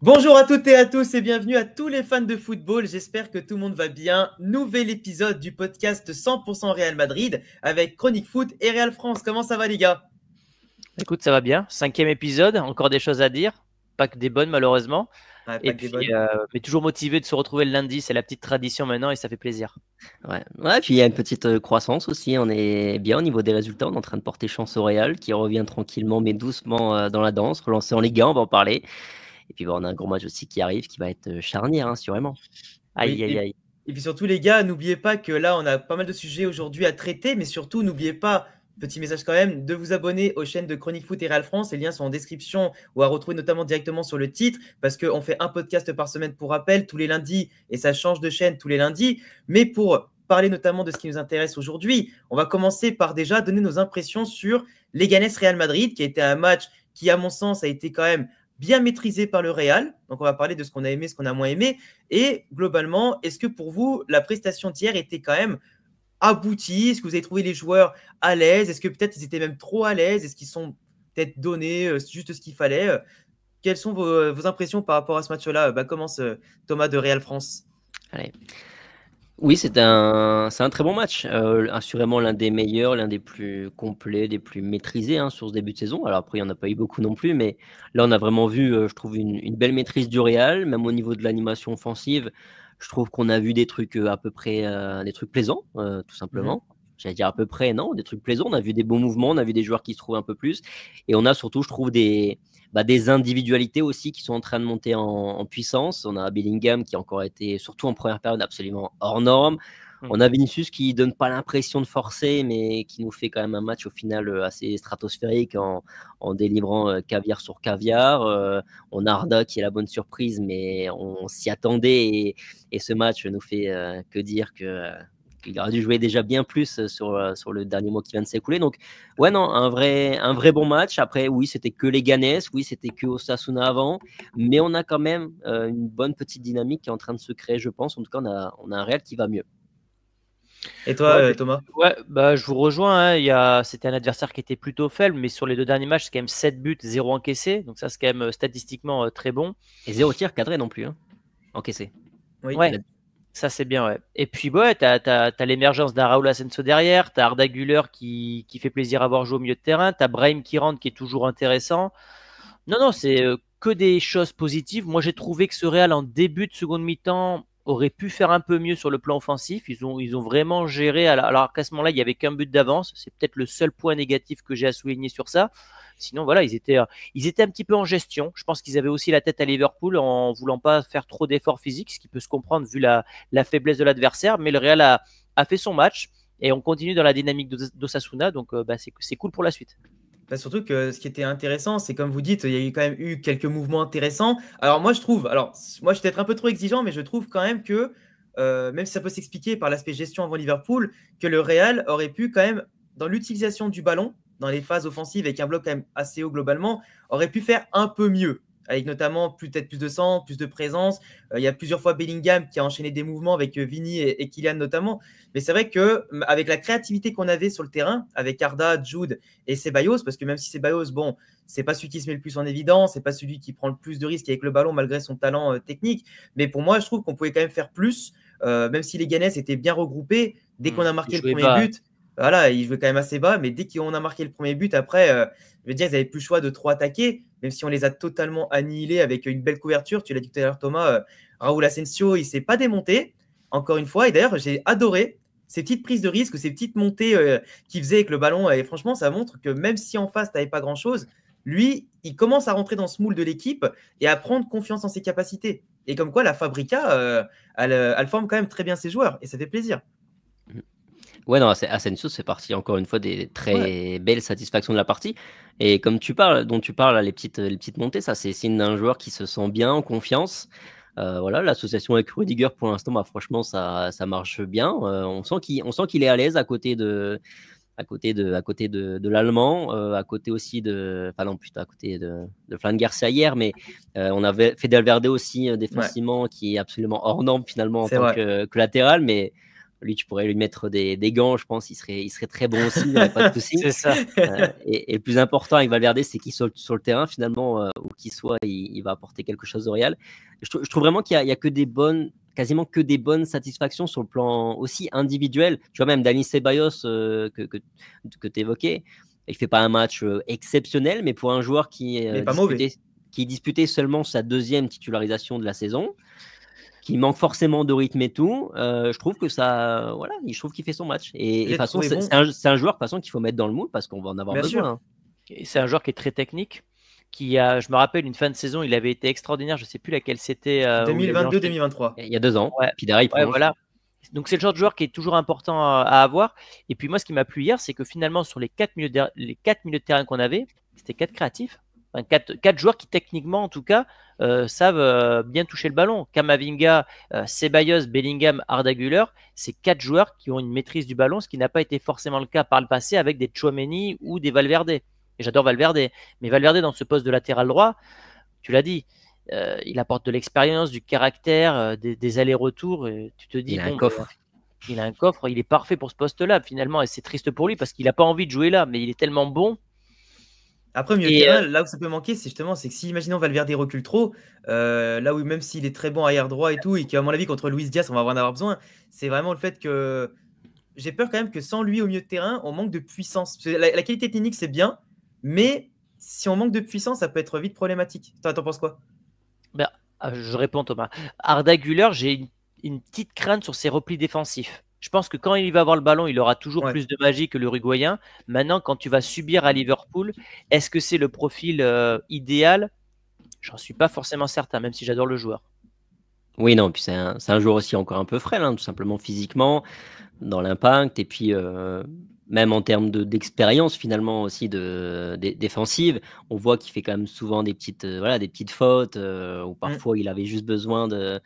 Bonjour à toutes et à tous et bienvenue à tous les fans de football. J'espère que tout le monde va bien. Nouvel épisode du podcast 100% Real Madrid avec Chronique Foot et Real France. Comment ça va les gars? Écoute, ça va bien. 5e épisode, encore des choses à dire. Pas que des bonnes, malheureusement. Ouais, Et pas que des puis, bonnes. mais toujours motivé de se retrouver le lundi. C'est la petite tradition maintenant et ça fait plaisir. Ouais, puis il y a une petite croissance aussi. On est bien au niveau des résultats. On est en train de porter chance au Real qui revient tranquillement mais doucement dans la danse, relancé en Ligue 1, on va en parler. Et puis on a un gros match aussi qui arrive qui va être charnière, assurément. Oui, Aïe, aïe, aïe. et puis surtout les gars, n'oubliez pas que là on a pas mal de sujets aujourd'hui à traiter, mais surtout n'oubliez pas, petit message quand même, de vous abonner aux chaînes de Chronique Foot et Real France. Les liens sont en description ou à retrouver notamment directement sur le titre parce qu'on fait un podcast par semaine pour rappel tous les lundis et ça change de chaîne tous les lundis. Mais pour parler notamment de ce qui nous intéresse aujourd'hui, on va commencer par déjà donner nos impressions sur Leganés Real Madrid qui a été un match qui à mon sens a été quand même bien maîtrisé par le Real. Donc on va parler de ce qu'on a aimé, ce qu'on a moins aimé. Et globalement, est-ce que pour vous, la prestation d'hier était quand même aboutie? Est-ce que vous avez trouvé les joueurs à l'aise? Est-ce que peut-être ils étaient même trop à l'aise? Est-ce qu'ils sont peut-être donnés juste ce qu'il fallait? Quelles sont vos impressions par rapport à ce match-là? Commence Thomas de Real France. Allez. Oui, c'est un très bon match. Assurément l'un des meilleurs, l'un des plus complets, des plus maîtrisés sur ce début de saison. Alors après, il n'y en a pas eu beaucoup non plus, mais là, on a vraiment vu, je trouve, une belle maîtrise du Real, même au niveau de l'animation offensive. Je trouve qu'on a vu des trucs à peu près, des trucs plaisants, tout Mhm. simplement. J'allais dire à peu près, non, des trucs plaisants. On a vu des bons mouvements, on a vu des joueurs qui se trouvent un peu plus. Et on a surtout, je trouve, des individualités aussi qui sont en train de monter en puissance. On a Bellingham qui a encore été, surtout en première période, absolument hors norme. On a Vinicius qui donne pas l'impression de forcer, mais qui nous fait quand même un match au final assez stratosphérique en délivrant caviar sur caviar. On a Arda qui est la bonne surprise, mais on s'y attendait et ce match nous fait que dire que il aurait dû jouer déjà bien plus sur le dernier mois qui vient de s'écouler. Donc, ouais, non, un vrai bon match. Après, oui, c'était que les Ganes, oui, c'était que Osasuna avant, mais on a quand même une bonne petite dynamique qui est en train de se créer, je pense. En tout cas, on a un Real qui va mieux. Et toi, Ouais, Thomas? je vous rejoins. C'était un adversaire qui était plutôt faible, mais sur les deux derniers matchs, c'est quand même 7 buts, 0 encaissé. Donc ça, c'est quand même statistiquement très bon. Et 0 tir cadré non plus, encaissé. Oui. Ouais, ça c'est bien, ouais. Et puis, ouais, t'as l'émergence d'un Raúl Asensio derrière, t'as Arda Güler qui fait plaisir à voir jouer au milieu de terrain, t'as Brahim qui rentre qui est toujours intéressant. Non, non, c'est que des choses positives. Moi, j'ai trouvé que ce Real, en début de seconde mi-temps, aurait pu faire un peu mieux sur le plan offensif. Ils ont vraiment géré. Alors qu'à ce moment-là, il n'y avait qu'un but d'avance. C'est peut-être le seul point négatif que j'ai à souligner sur ça. Sinon, voilà, ils étaient un petit peu en gestion. Je pense qu'ils avaient aussi la tête à Liverpool en voulant pas faire trop d'efforts physiques, ce qui peut se comprendre vu la faiblesse de l'adversaire. Mais le Real a fait son match et on continue dans la dynamique d'Osasuna. Donc, c'est cool pour la suite. Surtout que ce qui était intéressant, c'est comme vous dites, il y a eu quand même eu quelques mouvements intéressants. Alors moi je trouve, moi je suis peut-être un peu trop exigeant, mais je trouve quand même que, même si ça peut s'expliquer par l'aspect gestion avant Liverpool, que le Real aurait pu quand même, dans l'utilisation du ballon, dans les phases offensives avec un bloc quand même assez haut globalement, aurait pu faire un peu mieux. Avec notamment peut-être plus de centre, plus de présence. Il y a plusieurs fois Bellingham qui a enchaîné des mouvements avec Vini et Kylian notamment. Mais c'est vrai que avec la créativité qu'on avait sur le terrain, avec Arda, Jude et Ceballos, parce que même si Ceballos, bon, c'est pas celui qui se met le plus en évidence, c'est pas celui qui prend le plus de risques avec le ballon malgré son talent technique, mais pour moi, je trouve qu'on pouvait quand même faire plus, même si les Ganes étaient bien regroupés, dès qu'on a marqué Ils le jouaient premier bas. but, voilà, ils jouaient quand même assez bas, mais dès qu'on a marqué le premier but, après, je veux dire, ils n'avaient plus le choix de trop attaquer, même si on les a totalement annihilés avec une belle couverture. Tu l'as dit tout à l'heure, Thomas, Raúl Asensio, il ne s'est pas démonté, encore une fois, et d'ailleurs, j'ai adoré ces petites prises de risque, ces petites montées qu'il faisait avec le ballon. Et franchement, ça montre que même si en face, tu n'avais pas grand-chose, lui, il commence à rentrer dans ce moule de l'équipe et à prendre confiance en ses capacités. Et comme quoi, la Fabrica, elle forme quand même très bien ses joueurs et ça fait plaisir. Ouais, non, Asensio, c'est parti encore une fois des Ouais. très belles satisfactions de la partie. Et comme dont tu parles, là, les petites montées, ça, c'est signe d'un joueur qui se sent bien, en confiance. Voilà, l'association avec Rudiger, pour l'instant, franchement, ça marche bien. On sent qu'il est à l'aise à côté de l'Allemand, à côté aussi enfin non, putain, à côté de Fran Garcia hier, mais on avait Fede Valverde aussi Ouais, défensivement qui est absolument hors norme finalement en c'est tant vrai. que latéral, mais Lui, tu pourrais lui mettre des gants, je pense, il serait très bon aussi, il n'y aurait pas de souci. C'est ça. Et le plus important avec Valverde, c'est qu'il soit sur le terrain, finalement, où qu'il soit, il va apporter quelque chose au Real. Je trouve vraiment qu'il y a que des bonnes, quasiment que des bonnes satisfactions sur le plan aussi individuel. Tu vois, même Dani Ceballos que tu évoquais, il fait pas un match exceptionnel, mais pour un joueur qui disputait seulement sa 2e titularisation de la saison, qui manque forcément de rythme et tout, je trouve que ça, voilà, je trouve qu'il fait son match. Et de toute façon, c'est un joueur de toute façon qu'il faut mettre dans le moule parce qu'on va en avoir besoin. Hein. C'est un joueur qui est très technique. Je me rappelle une fin de saison, il avait été extraordinaire. Je sais plus laquelle c'était. 2022-2023. Il y a 2 ans. Ouais. Puis derrière, il prolonge. Voilà. Donc c'est le genre de joueur qui est toujours important à avoir. Et puis moi, ce qui m'a plu hier, c'est que finalement sur les 4 milieux de terrain qu'on avait, c'était 4 créatifs. Enfin, 4 joueurs qui techniquement en tout cas savent bien toucher le ballon. Camavinga, Ceballos, Bellingham, Arda Güler, c'est 4 joueurs qui ont une maîtrise du ballon, ce qui n'a pas été forcément le cas par le passé avec des Tchouaméni ou des Valverde. Et j'adore Valverde, mais Valverde dans ce poste de latéral droit, tu l'as dit, il apporte de l'expérience, du caractère, des allers-retours. Et tu te dis, il a un coffre. Il a un coffre, il est parfait pour ce poste-là finalement, et c'est triste pour lui parce qu'il n'a pas envie de jouer là, mais il est tellement bon. Après, milieu de terrain, là où ça peut manquer, c'est justement, c'est que si, imaginons, Valverde recule trop, là où même s'il est très bon arrière droit et tout, et qu'à mon avis, contre Luis Diaz, on va en avoir besoin, c'est vraiment le fait que j'ai peur quand même que sans lui au milieu de terrain, on manque de puissance. La qualité technique, c'est bien, mais si on manque de puissance, ça peut être vite problématique. T'en penses quoi? Je réponds, Thomas. Arda Güler, j'ai une petite crainte sur ses replis défensifs. Je pense que quand il va avoir le ballon, il aura toujours plus de magie que l'Uruguayen. Maintenant, quand tu vas subir à Liverpool, est-ce que c'est le profil idéal? J'en suis pas forcément certain, même si j'adore le joueur. Oui, non, puis c'est un joueur aussi encore un peu frêle, hein, tout simplement physiquement, dans l'impact, et puis même en termes d'expérience finalement aussi défensive, on voit qu'il fait quand même souvent des petites fautes, où parfois il avait juste besoin de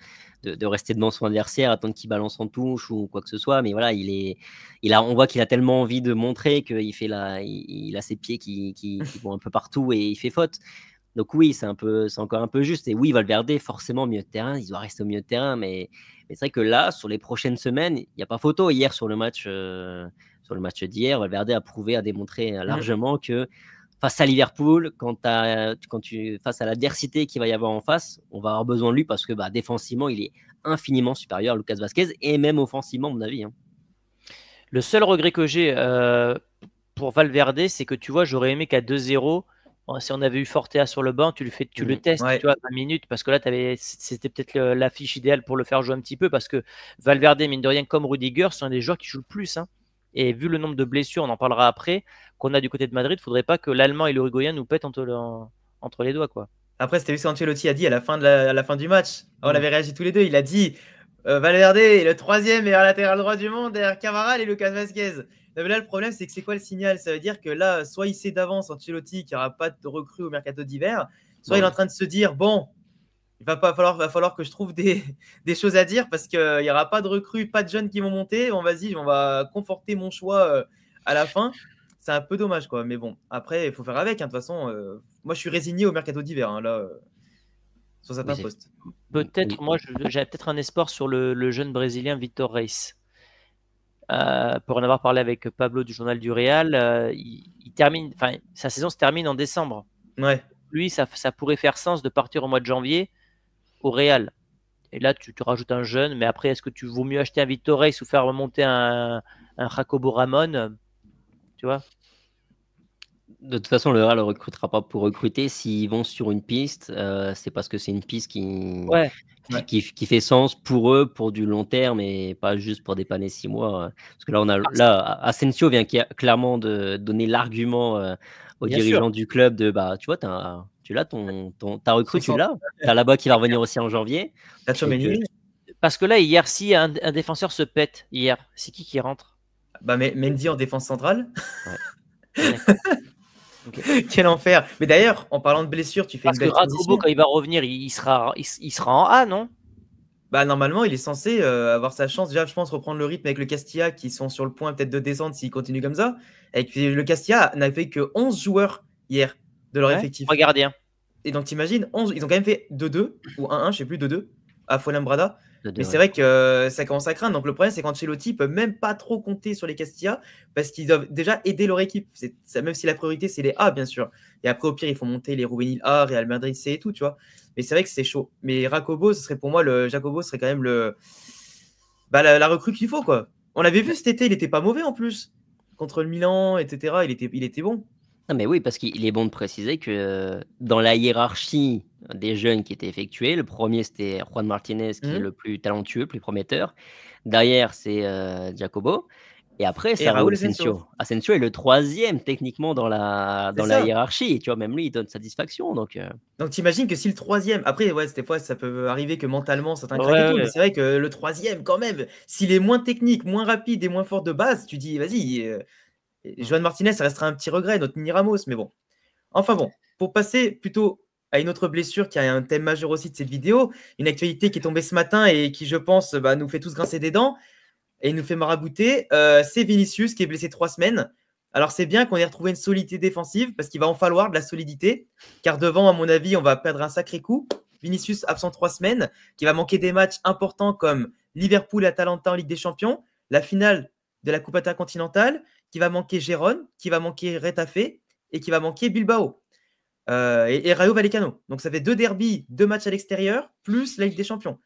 rester devant son adversaire, attendre qu'il balance en touche ou quoi que ce soit. Mais voilà, on voit qu'il a tellement envie de montrer qu'il il a ses pieds qui vont un peu partout et il fait faute. Donc oui, c'est encore un peu juste. Et oui, Valverde, forcément, milieu de terrain, il doit rester au milieu de terrain. Mais c'est vrai que là, sur les prochaines semaines, il n'y a pas photo. Hier, sur le match d'hier, Valverde a démontré largement que face à Liverpool, face à l'adversité qu'il va y avoir en face, on va avoir besoin de lui parce que défensivement, il est infiniment supérieur à Lucas Vazquez et même offensivement, à mon avis. Hein. Le seul regret que j'ai pour Valverde, c'est que tu vois, j'aurais aimé qu'à 2-0, si on avait eu Fortea sur le banc, tu le testes, tu vois, 20 minutes, parce que là, c'était peut-être l'affiche idéale pour le faire jouer un petit peu, parce que Valverde, mine de rien, comme Rudiger, sont des joueurs qui jouent le plus. Hein. Et vu le nombre de blessures, on en parlera après, qu'on a du côté de Madrid, il ne faudrait pas que l'Allemand et l'Uruguayen nous pètent entre les doigts. Quoi. Après, c'était ce qu'Ancelotti a dit à la fin du match. On avait réagi tous les deux. Il a dit Valverde est le 3e meilleur latéral droit du monde derrière Cavaral et Lucas Vazquez. Mais là, le problème, c'est que c'est quoi le signal? Ça veut dire que là, soit il sait d'avance, Ancelotti, qu'il n'y aura pas de recrue au mercato d'hiver, soit il est en train de se dire bon, il va falloir que je trouve des choses à dire parce qu'il n'y aura pas de recrues, pas de jeunes qui vont monter. Bon, vas-y, on va conforter mon choix à la fin. C'est un peu dommage, quoi. Mais bon, après, il faut faire avec. Hein. De toute façon, moi, je suis résigné au mercato d'hiver, hein, là, sur certains postes. Peut-être, moi, j'avais peut-être un espoir sur le jeune Brésilien Vitor Reis. Pour en avoir parlé avec Pablo du journal du Real, il termine, sa saison se termine en décembre. Ouais. Lui, ça pourrait faire sens de partir au mois de janvier au Real. Et là, tu te rajoutes un jeune, mais après, est-ce que tu vaut mieux acheter un Vitor Reis ou faire remonter un Jacobo Ramon, tu vois? De toute façon, le Real ne recrutera pas pour recruter. S'ils vont sur une piste, c'est parce que c'est une piste qui fait sens pour eux, pour du long terme et pas juste pour dépanner 6 mois. Parce que là, Asensio vient clairement de donner l'argument aux dirigeants du club de tu vois, ta recrue, tu l'as. Tu as là-bas qui va revenir aussi en janvier. Parce que là, hier, si un défenseur se pète, hier, c'est qui rentre? Mendy en défense centrale. Ouais. Okay. Quel enfer. Mais d'ailleurs, en parlant de blessure, tu fais une belle transition. Quand il va revenir, il sera en A, non? Normalement, il est censé avoir sa chance. Déjà, je pense, reprendre le rythme avec le Castilla qui sont sur le point peut-être de descendre s'il continue comme ça. Et puis, le Castilla n'a fait que 11 joueurs hier de leur effectif. 3 gardiens. Et donc, t'imagines, ils ont quand même fait 2-2 ou 1-1, je sais plus, 2-2 à Fuenlabrada. Mais c'est vrai que ça commence à craindre. Donc le problème, c'est qu'Ancelotti peut même pas trop compter sur les Castilla parce qu'ils doivent déjà aider leur équipe. Même si la priorité, c'est les A, bien sûr. Et après, au pire, il faut monter les Juvenil A, Real Madrid C et tout, tu vois. Mais c'est vrai que c'est chaud. Mais Jacobo serait quand même la recrue qu'il faut, quoi. On l'avait vu cet été, il était pas mauvais en plus. Contre le Milan, etc. Il était bon. Ah mais oui, parce qu'il est bon de préciser que dans la hiérarchie des jeunes qui étaient effectués, le premier c'était Juan Martinez qui est le plus talentueux, le plus prometteur. Derrière c'est Jacobo. Et après Et c'est Raúl Raúl Asensio. Asensio. Asensio est le troisième techniquement dans la hiérarchie. Tu vois, même lui il donne satisfaction. Donc t'imagines que si le troisième, après ouais, des fois ça peut arriver que mentalement certains craquent et tout, Ouais. mais c'est vrai que le troisième quand même, s'il est moins technique, moins rapide et moins fort de base, tu dis vas-y, Juan Martinez ça restera un petit regret, notre mini Ramos, mais bon. Enfin bon, pour passer plutôt à une autre blessure qui a un thème majeur aussi de cette vidéo, une actualité qui est tombée ce matin et qui, je pense, nous fait tous grincer des dents et nous fait marabouter, c'est Vinicius qui est blessé 3 semaines. Alors c'est bien qu'on ait retrouvé une solidité défensive parce qu'il va en falloir de la solidité, car devant, à mon avis, on va perdre un sacré coup. Vinicius absent 3 semaines, qui va manquer des matchs importants comme Liverpool et Atalanta en Ligue des Champions, la finale de la Coupe Intercontinentale, qui va manquer Gérone, qui va manquer Retafe et qui va manquer Bilbao et Rayo Vallecano. Donc ça fait 2 derbies, 2 matchs à l'extérieur, plus la Ligue des Champions.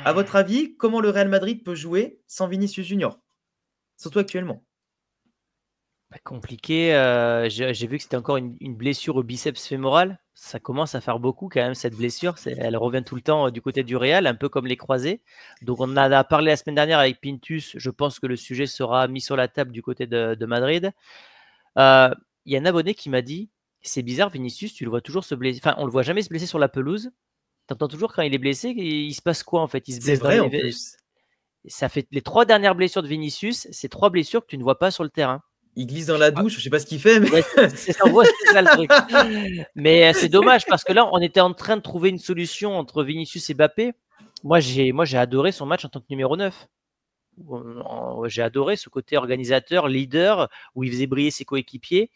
À votre avis, comment le Real Madrid peut jouer sans Vinicius Junior? Surtout actuellement. Compliqué. J'ai vu que c'était encore une blessure au biceps fémoral. Ça commence à faire beaucoup quand même, cette blessure. Elle revient tout le temps du côté du Real, un peu comme les croisés. Donc on en a parlé la semaine dernière avec Pintus. Je pense que le sujet sera mis sur la table du côté de Madrid. Il y a un abonné qui m'a dit, c'est bizarre Vinicius, tu le vois toujours se blesser. Enfin, on le voit jamais se blesser sur la pelouse. T'entends toujours quand il est blessé, il se passe quoi en fait? Il se C'est blesse vrai en plus. Ça fait les 3 dernières blessures de Vinicius, c'est 3 blessures que tu ne vois pas sur le terrain. Il glisse dans la douche, je sais pas ce qu'il fait. Mais... Ouais, c'est ça le truc. Mais c'est dommage parce que là, on était en train de trouver une solution entre Vinicius et Mbappé. Moi, j'ai adoré son match en tant que numéro 9. J'ai adoré ce côté organisateur, leader, où il faisait briller ses coéquipiers.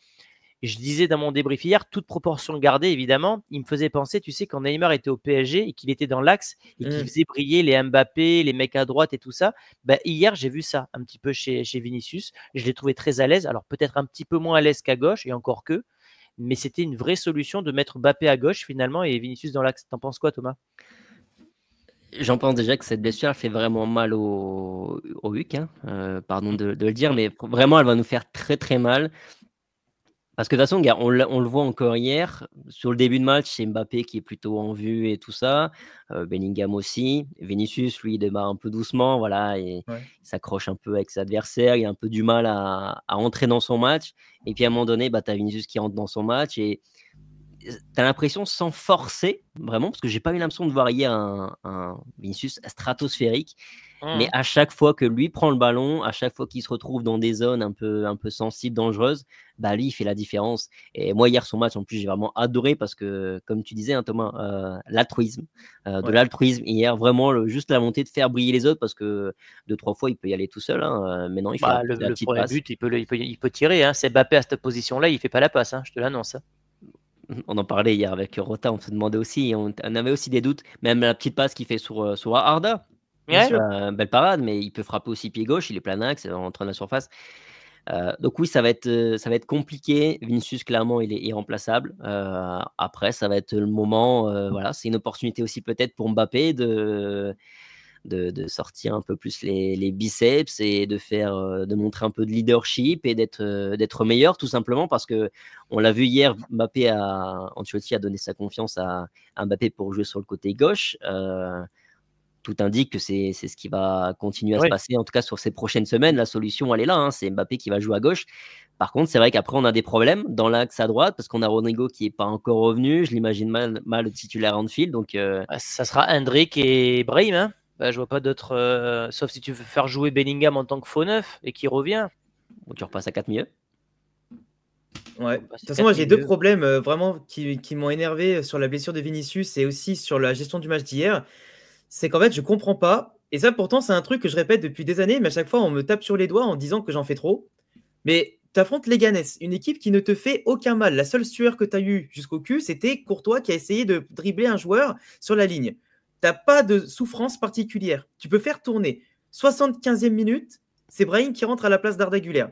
Et je disais dans mon débrief hier, toute proportion gardée, évidemment, il me faisait penser, tu sais, quand Neymar était au PSG et qu'il était dans l'axe et qu'il faisait briller les Mbappé, les mecs à droite et tout ça. Hier, j'ai vu ça un petit peu chez Vinicius. Je l'ai trouvé très à l'aise. Alors, peut-être un petit peu moins à l'aise qu'à gauche, et encore que. Mais c'était une vraie solution de mettre Mbappé à gauche, finalement, et Vinicius dans l'axe. T'en penses quoi, Thomas? J'en pense déjà que cette blessure elle fait vraiment mal au Huc, hein. Pardon de le dire, mais vraiment elle va nous faire très très mal. Parce que de toute façon, on le voit encore hier, sur le début de match, c'est Mbappé qui est plutôt en vue et tout ça, Bellingham aussi. Vinicius, lui, il démarre un peu doucement, voilà, et il s'accroche un peu avec ses adversaires, il a un peu du mal à entrer dans son match. Et puis à un moment donné, tu as Vinicius qui entre dans son match et tu as l'impression, sans forcer, vraiment, parce que j'ai pas eu l'impression de voir hier un Vinicius stratosphérique. Mais à chaque fois que lui prend le ballon, à chaque fois qu'il se retrouve dans des zones un peu sensibles, dangereuses, lui, il fait la différence. Et moi, hier, son match, en plus, j'ai vraiment adoré parce que, comme tu disais, hein, Thomas, l'altruisme. De l'altruisme hier, vraiment, juste la volonté de faire briller les autres parce que 2-3 fois, il peut y aller tout seul. Hein, mais non, il fait la petite premier passe. but, il peut tirer. Hein. C'est Mbappé à cette position-là, il fait pas la passe, hein, je te l'annonce. Hein. On en parlait hier avec Rota, on se demandait aussi, on avait aussi des doutes, même la petite passe qu'il fait sur Arda. Belle parade, mais il peut frapper aussi pied gauche, il est plein axe, en train de la surface. Donc oui, ça va être compliqué. Vinicius, clairement, il est irremplaçable. Après, ça va être le moment, voilà, c'est une opportunité aussi peut-être pour Mbappé de sortir un peu plus les biceps et de montrer un peu de leadership et d'être meilleur, tout simplement parce que on l'a vu hier, Ancelotti a donné sa confiance à Mbappé pour jouer sur le côté gauche. Tout indique que c'est ce qui va continuer à se passer, en tout cas sur ces prochaines semaines. La solution, elle est là, hein, c'est Mbappé qui va jouer à gauche. Par contre, c'est vrai qu'après, on a des problèmes dans l'axe à droite parce qu'on a Rodrigo qui n'est pas encore revenu. Je l'imagine mal titulaire Anfield. Donc, ça sera Hendrick et Brahim. Hein. Je vois pas d'autres. Sauf si tu veux faire jouer Bellingham en tant que faux neuf et qui revient. Ou tu repasses à 4 milieux. Ouais. De toute façon, moi j'ai 2 problèmes vraiment qui m'ont énervé sur la blessure de Vinicius et aussi sur la gestion du match d'hier. C'est qu'en fait, je comprends pas. Et ça, pourtant, c'est un truc que je répète depuis des années, mais à chaque fois, on me tape sur les doigts en disant que j'en fais trop. Mais tu affrontes Leganés, une équipe qui ne te fait aucun mal. La seule sueur que tu as eue jusqu'au cul, c'était Courtois qui a essayé de dribbler un joueur sur la ligne. n'as pas de souffrance particulière. Tu peux faire tourner. 75e minute, c'est Brahim qui rentre à la place d'Arda Güler.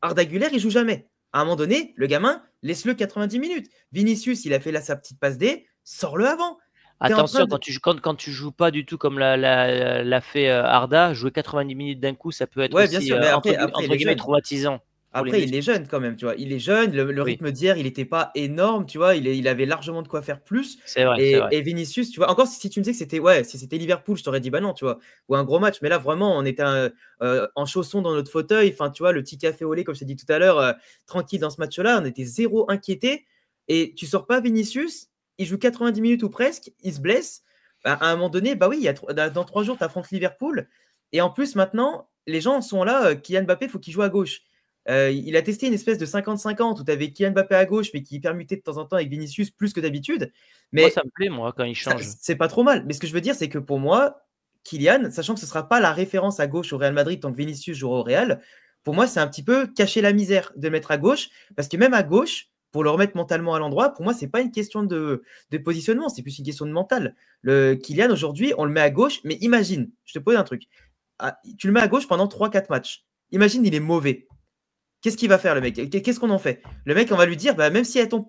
Arda Güler, il joue jamais. À un moment donné, le gamin, laisse-le 90 minutes. Vinicius, il a fait là sa petite passe D, sors-le avant. Attention, quand tu joues pas du tout comme l'a fait Arda, jouer 90 minutes d'un coup, ça peut être Ouais, aussi bien sûr, mais entre guillemets traumatisant. Après, il est jeune quand même, tu vois. Il est jeune, le rythme d'hier, il n'était pas énorme, tu vois. Il avait largement de quoi faire plus. C'est vrai, et Vinicius, tu vois, encore si tu me disais que si c'était Liverpool, je t'aurais dit bah non, tu vois, ou un gros match. Mais là, vraiment, on était en chaussons dans notre fauteuil. Enfin, tu vois, le petit café au lait, comme je t'ai dit tout à l'heure, tranquille dans ce match-là. On était zéro inquiété. Et tu sors pas Vinicius, il joue 90 minutes ou presque, il se blesse. Bah, à un moment donné, bah oui, dans 3 jours, tu affrontes Liverpool. Et en plus, maintenant, les gens sont là. Kylian Mbappé, il faut qu'il joue à gauche. Il a testé une espèce de 50-50 où tu avais Kylian Mbappé à gauche, mais qui permutait de temps en temps avec Vinicius plus que d'habitude. Mais moi, ça me plaît, moi, quand il change. C'est pas trop mal. Mais ce que je veux dire, c'est que pour moi, Kylian, sachant que ce ne sera pas la référence à gauche au Real Madrid tant que Vinicius jouera au Real, pour moi, c'est un petit peu cacher la misère de le mettre à gauche. Parce que même à gauche, pour le remettre mentalement à l'endroit, pour moi, ce n'est pas une question de positionnement, c'est plus une question de mental. Le Kylian, aujourd'hui, on le met à gauche, mais imagine, je te pose un truc. Tu le mets à gauche pendant 3-4 matchs. Imagine, il est mauvais. Qu'est-ce qu'il va faire, le mec? Qu'est-ce qu'on en fait? Le mec, on va lui dire, bah, même si à ton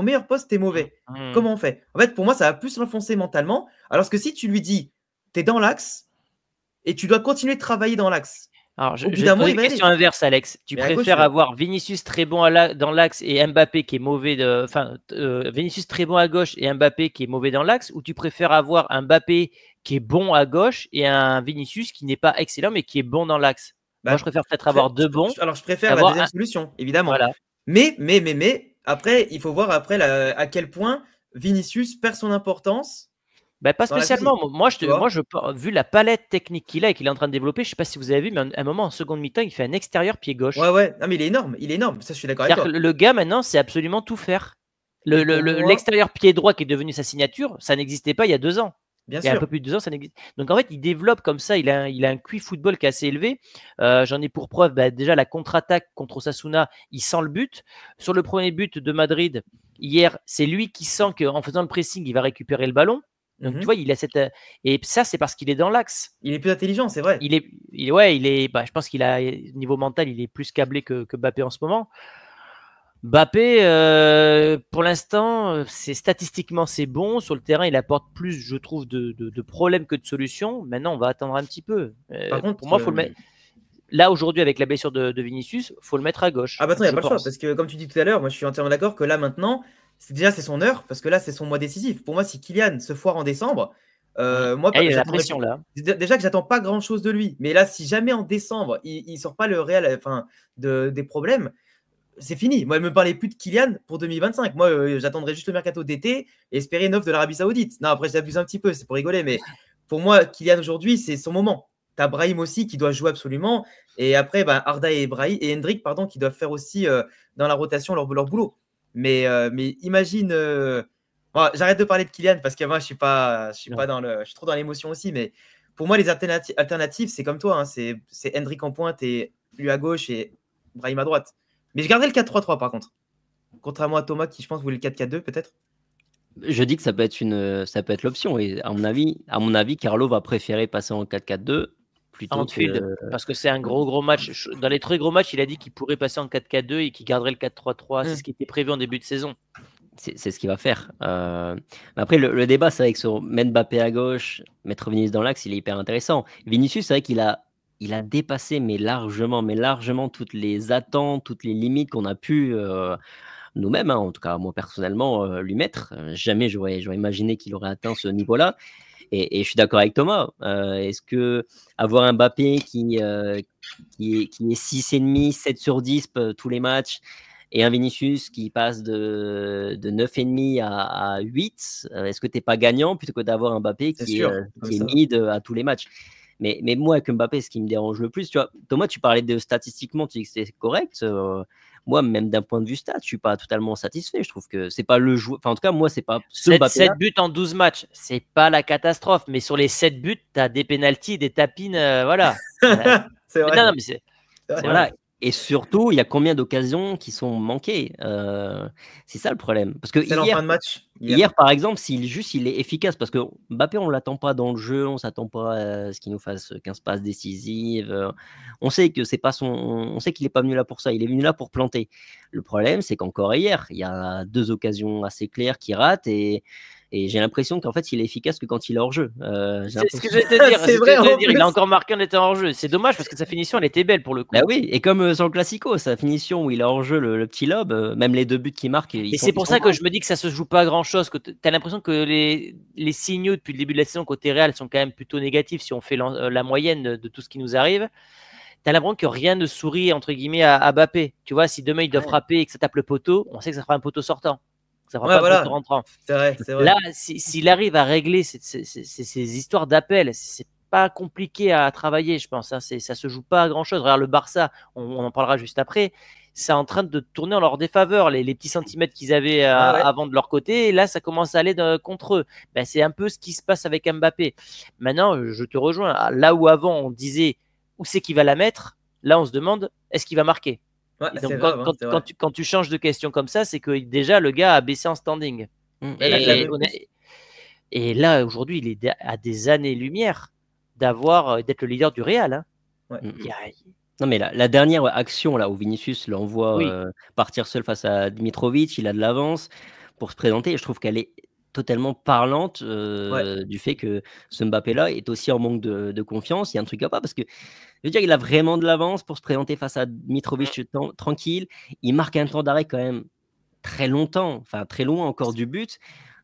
meilleur poste, t'es mauvais. Comment on fait? En fait, pour moi, ça va plus l'enfoncer mentalement. Alors que si tu lui dis, t'es dans l'axe et tu dois continuer de travailler dans l'axe. Alors, je vais te poser une question inverse, Alex. Tu préfères avoir Vinicius très bon dans l'axe et Mbappé qui est mauvais Vinicius très bon à gauche et Mbappé qui est mauvais dans l'axe, ou tu préfères avoir un Mbappé qui est bon à gauche et un Vinicius qui n'est pas excellent mais qui est bon dans l'axe? Moi, je préfère peut-être avoir deux bons. Alors, je préfère la deuxième solution, évidemment. Voilà. Mais, après, il faut voir à quel point Vinicius perd son importance. Bah, pas spécialement. Moi, vu la palette technique qu'il a et qu'il est en train de développer, je ne sais pas si vous avez vu, mais à un moment, en seconde mi-temps, il fait un extérieur pied gauche. Ouais. Non, mais il est énorme. Ça, je suis d'accord avec toi. Le gars, maintenant, c'est absolument tout faire. L'extérieur pied droit qui est devenu sa signature, ça n'existait pas il y a 2 ans. Bien il y a un peu plus de 2 ans, ça n'existe. Donc en fait, il développe comme ça. Il a un QI football qui est assez élevé. J'en ai pour preuve déjà la contre-attaque contre Osasuna. Il sent le but. Sur le premier but de Madrid, hier, c'est lui qui sent qu'en faisant le pressing, il va récupérer le ballon. Donc tu vois, il a cette. Et ça, c'est parce qu'il est dans l'axe. Il est plus intelligent, c'est vrai. Je pense qu'il a, niveau mental, il est plus câblé que Mbappé en ce moment. Mbappé, pour l'instant, statistiquement, c'est bon. Sur le terrain, il apporte plus, je trouve, de problèmes que de solutions. Maintenant, on va attendre un petit peu. Par contre, pour moi, faut le mettre. Là, aujourd'hui, avec la blessure de Vinicius, il faut le mettre à gauche. Ah bah attends, il n'y a pas le choix. Parce que, comme tu dis tout à l'heure, moi, je suis entièrement d'accord que là, maintenant, c'est son heure. Parce que là, c'est son mois décisif. Pour moi, si Kylian se foire en décembre, moi, il y a la pression là. Déjà que j'attends pas grand-chose de lui. Mais là, si jamais en décembre, il sort pas le Real des problèmes, c'est fini. Moi, elle me parlait plus de Kylian pour 2025. Moi, j'attendrai juste le mercato d'été et espérer une offre de l'Arabie Saoudite. Non, après, j'abuse un petit peu, c'est pour rigoler. Mais pour moi, Kylian aujourd'hui, c'est son moment. Tu as Brahim aussi qui doit jouer absolument. Et après, Arda et Hendrik, qui doivent faire aussi dans la rotation leur boulot. Mais imagine. J'arrête de parler de Kylian parce que moi, je suis trop dans l'émotion aussi. Mais pour moi, les alternatives, c'est comme toi. Hein, c'est Hendrik en pointe et lui à gauche et Brahim à droite. Mais je garderai le 4-3-3 par contre. Contrairement à Thomas qui, je pense, voulait le 4-4-2 peut-être. Je dis que ça peut être l'option. Et à mon avis, Carlo va préférer passer en 4-4-2 plutôt que... Parce que c'est un gros match. Dans les très gros matchs, il a dit qu'il pourrait passer en 4-4-2 et qu'il garderait le 4-3-3. C'est ce qui était prévu en début de saison. C'est ce qu'il va faire. Après, le débat, c'est avec son mettre Mbappé à gauche, mettre Vinicius dans l'axe, il est hyper intéressant. Vinicius, c'est vrai qu'il a dépassé mais largement toutes les attentes, toutes les limites qu'on a pu nous-mêmes, en tout cas moi personnellement, lui mettre. Jamais j'aurais imaginé qu'il aurait atteint ce niveau-là. Et je suis d'accord avec Thomas. Est-ce que avoir un Mbappé qui est 6,5, 7 sur 10 tous les matchs, et un Vinicius qui passe de 9,5 à 8, est-ce que tu n'es pas gagnant plutôt que d'avoir un Mbappé qui est mid à tous les matchs? Mais moi, avec Mbappé, ce qui me dérange le plus, tu vois, Thomas, tu parlais de statistiquement, tu dis que c'est correct. Moi, même d'un point de vue stat, je ne suis pas totalement satisfait. Je trouve que c'est pas le joueur. Enfin, en tout cas, moi, c'est pas ce Mbappé. 7 buts en 12 matchs, c'est pas la catastrophe. Mais sur les 7 buts, tu as des pénaltys, des tapines. Voilà. C'est vrai. Mais c'est voilà. Et surtout, il y a combien d'occasions qui sont manquées c'est ça le problème. Parce que C'est en fin de match. hier, par exemple, il est efficace, parce que Mbappé, on ne l'attend pas dans le jeu, on ne s'attend pas à ce qu'il nous fasse 15 passes décisives. On sait que c'est pas on sait qu'il n'est pas venu là pour ça, il est venu là pour planter. Le problème, c'est qu'encore hier, il y a 2 occasions assez claires qu'il rate, et j'ai l'impression qu'en fait, il est efficace que quand il est hors jeu. C'est ce que je vais te dire. C'est vrai, en plus. Il a encore marqué en étant hors jeu. C'est dommage parce que sa finition, elle était belle pour le coup. Bah oui, et comme sur le Classico, sa finition où il est hors jeu, le petit lob, même les 2 buts qu'il marque. Et c'est pour ça que je me dis que ça se joue pas à grand chose. Tu as l'impression que les signaux depuis le début de la saison côté Real sont quand même plutôt négatifs si on fait la moyenne de tout ce qui nous arrive. Tu as l'impression que rien ne sourit entre guillemets à Mbappé. Tu vois, si demain il doit frapper et que ça tape le poteau, on sait que ça fera un poteau sortant. Ça fera pas un poteau rentrant. C'est vrai. Là, s'il arrive à régler ces histoires d'appels, c'est pas compliqué à travailler, je pense. Hein. Ça se joue pas à grand chose. Regarde le Barça, on en parlera juste après. C'est en train de tourner en leur défaveur, les petits centimètres qu'ils avaient avant de leur côté. Et là, ça commence à aller contre eux. Ben, c'est un peu ce qui se passe avec Mbappé. Maintenant, je te rejoins. Là où avant, on disait où c'est qu'il va la mettre, là, on se demande est-ce qu'il va marquer. Ouais, donc, quand tu changes de question comme ça, c'est que déjà le gars a baissé en standing. Et là, aujourd'hui, il est à des années-lumière d'être le leader du Real. Hein. Ouais. Non, mais la dernière action là où Vinicius l'envoie partir seul face à Dimitrovic, il a de l'avance pour se présenter, et je trouve qu'elle est totalement parlante du fait que ce Mbappé-là est aussi en manque de confiance. Il y a un truc à pas, parce que je veux dire, il a vraiment de l'avance pour se présenter face à Mitrovic tranquille. Il marque un temps d'arrêt quand même très longtemps, enfin très loin encore du but.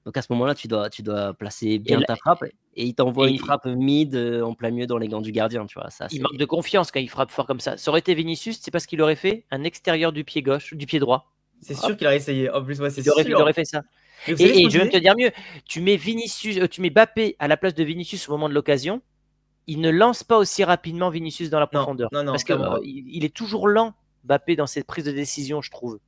Donc à ce moment-là, tu dois placer bien ta frappe, et il t'envoie une frappe mid en plein milieu dans les gants du gardien. Tu vois, ça, il manque de confiance quand il frappe fort comme ça. Ça aurait été Vinicius, c'est pas ce qu'il aurait fait, un extérieur du pied gauche, du pied droit. C'est sûr qu'il aurait essayé. En plus, il aurait fait ça. Et je vais même te dire mieux, tu mets Mbappé à la place de Vinicius au moment de l'occasion, il ne lance pas aussi rapidement Vinicius dans la profondeur. Non, parce qu'il est toujours lent, Mbappé, dans ses prises de décision, je trouve.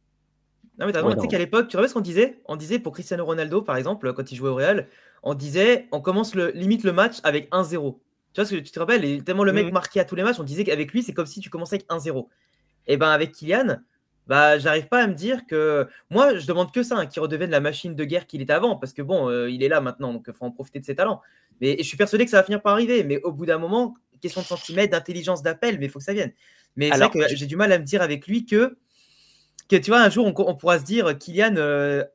Non, mais t'as raison, tu sais qu'à l'époque, tu te rappelles ce qu'on disait? On disait pour Cristiano Ronaldo, par exemple, quand il jouait au Real, on disait on commence limite le match avec 1-0. Tu vois ce que tu te rappelles? Tellement le mec marquait à tous les matchs, on disait qu'avec lui, c'est comme si tu commençais avec 1-0. Et ben avec Kylian, j'arrive pas à me dire que. Moi, je demande que ça, hein, qu'il redevienne la machine de guerre qu'il était avant, parce que bon, il est là maintenant, donc il faut en profiter de ses talents. Mais je suis persuadé que ça va finir par arriver. Mais au bout d'un moment, question de centimètres, d'intelligence d'appel, mais il faut que ça vienne. Mais c'est vrai que j'ai du mal à me dire avec lui que tu vois, un jour, on pourra se dire Kylian,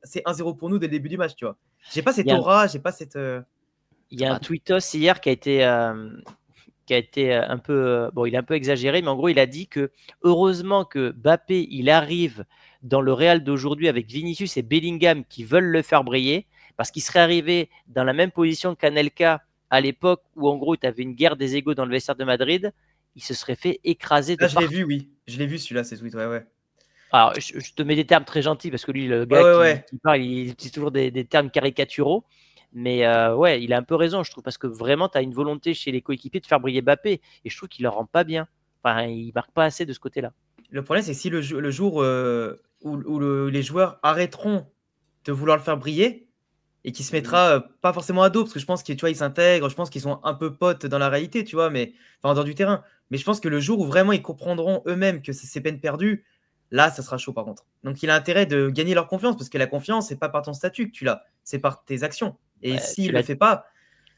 c'est 1-0 pour nous dès le début du match, tu vois. J'ai pas cette aura, j'ai pas cette. Il y a un tweetos hier qui a été un peu. Bon, il est un peu exagéré, mais en gros, il a dit que heureusement que Mbappé, il arrive dans le Real d'aujourd'hui avec Vinicius et Bellingham qui veulent le faire briller, parce qu'il serait arrivé dans la même position qu'Anelka à l'époque où, en gros, tu avais une guerre des égos dans le vestiaire de Madrid, il se serait fait écraser. Je l'ai vu, oui. Je l'ai vu celui-là, c'est tweet, ouais. Alors, je te mets des termes très gentils parce que lui, le gars qui parle, il utilise toujours des termes caricaturaux. Mais il a un peu raison, je trouve, parce que vraiment, tu as une volonté chez les coéquipiers de faire briller Mbappé. Et je trouve qu'il ne le rend pas bien. Enfin, il ne marque pas assez de ce côté-là. Le problème, c'est que si le jour où les joueurs arrêteront de vouloir le faire briller et qu'il se mettra pas forcément à dos, parce que je pense qu'ils s'intègrent, je pense qu'ils sont un peu potes dans la réalité, tu vois, mais en dehors du terrain. Mais je pense que le jour où vraiment ils comprendront eux-mêmes que c'est peine perdue, là, ça sera chaud par contre. Donc, il a intérêt de gagner leur confiance, parce que la confiance, c'est pas par ton statut que tu l'as, c'est par tes actions. Et s'il ne le fait pas.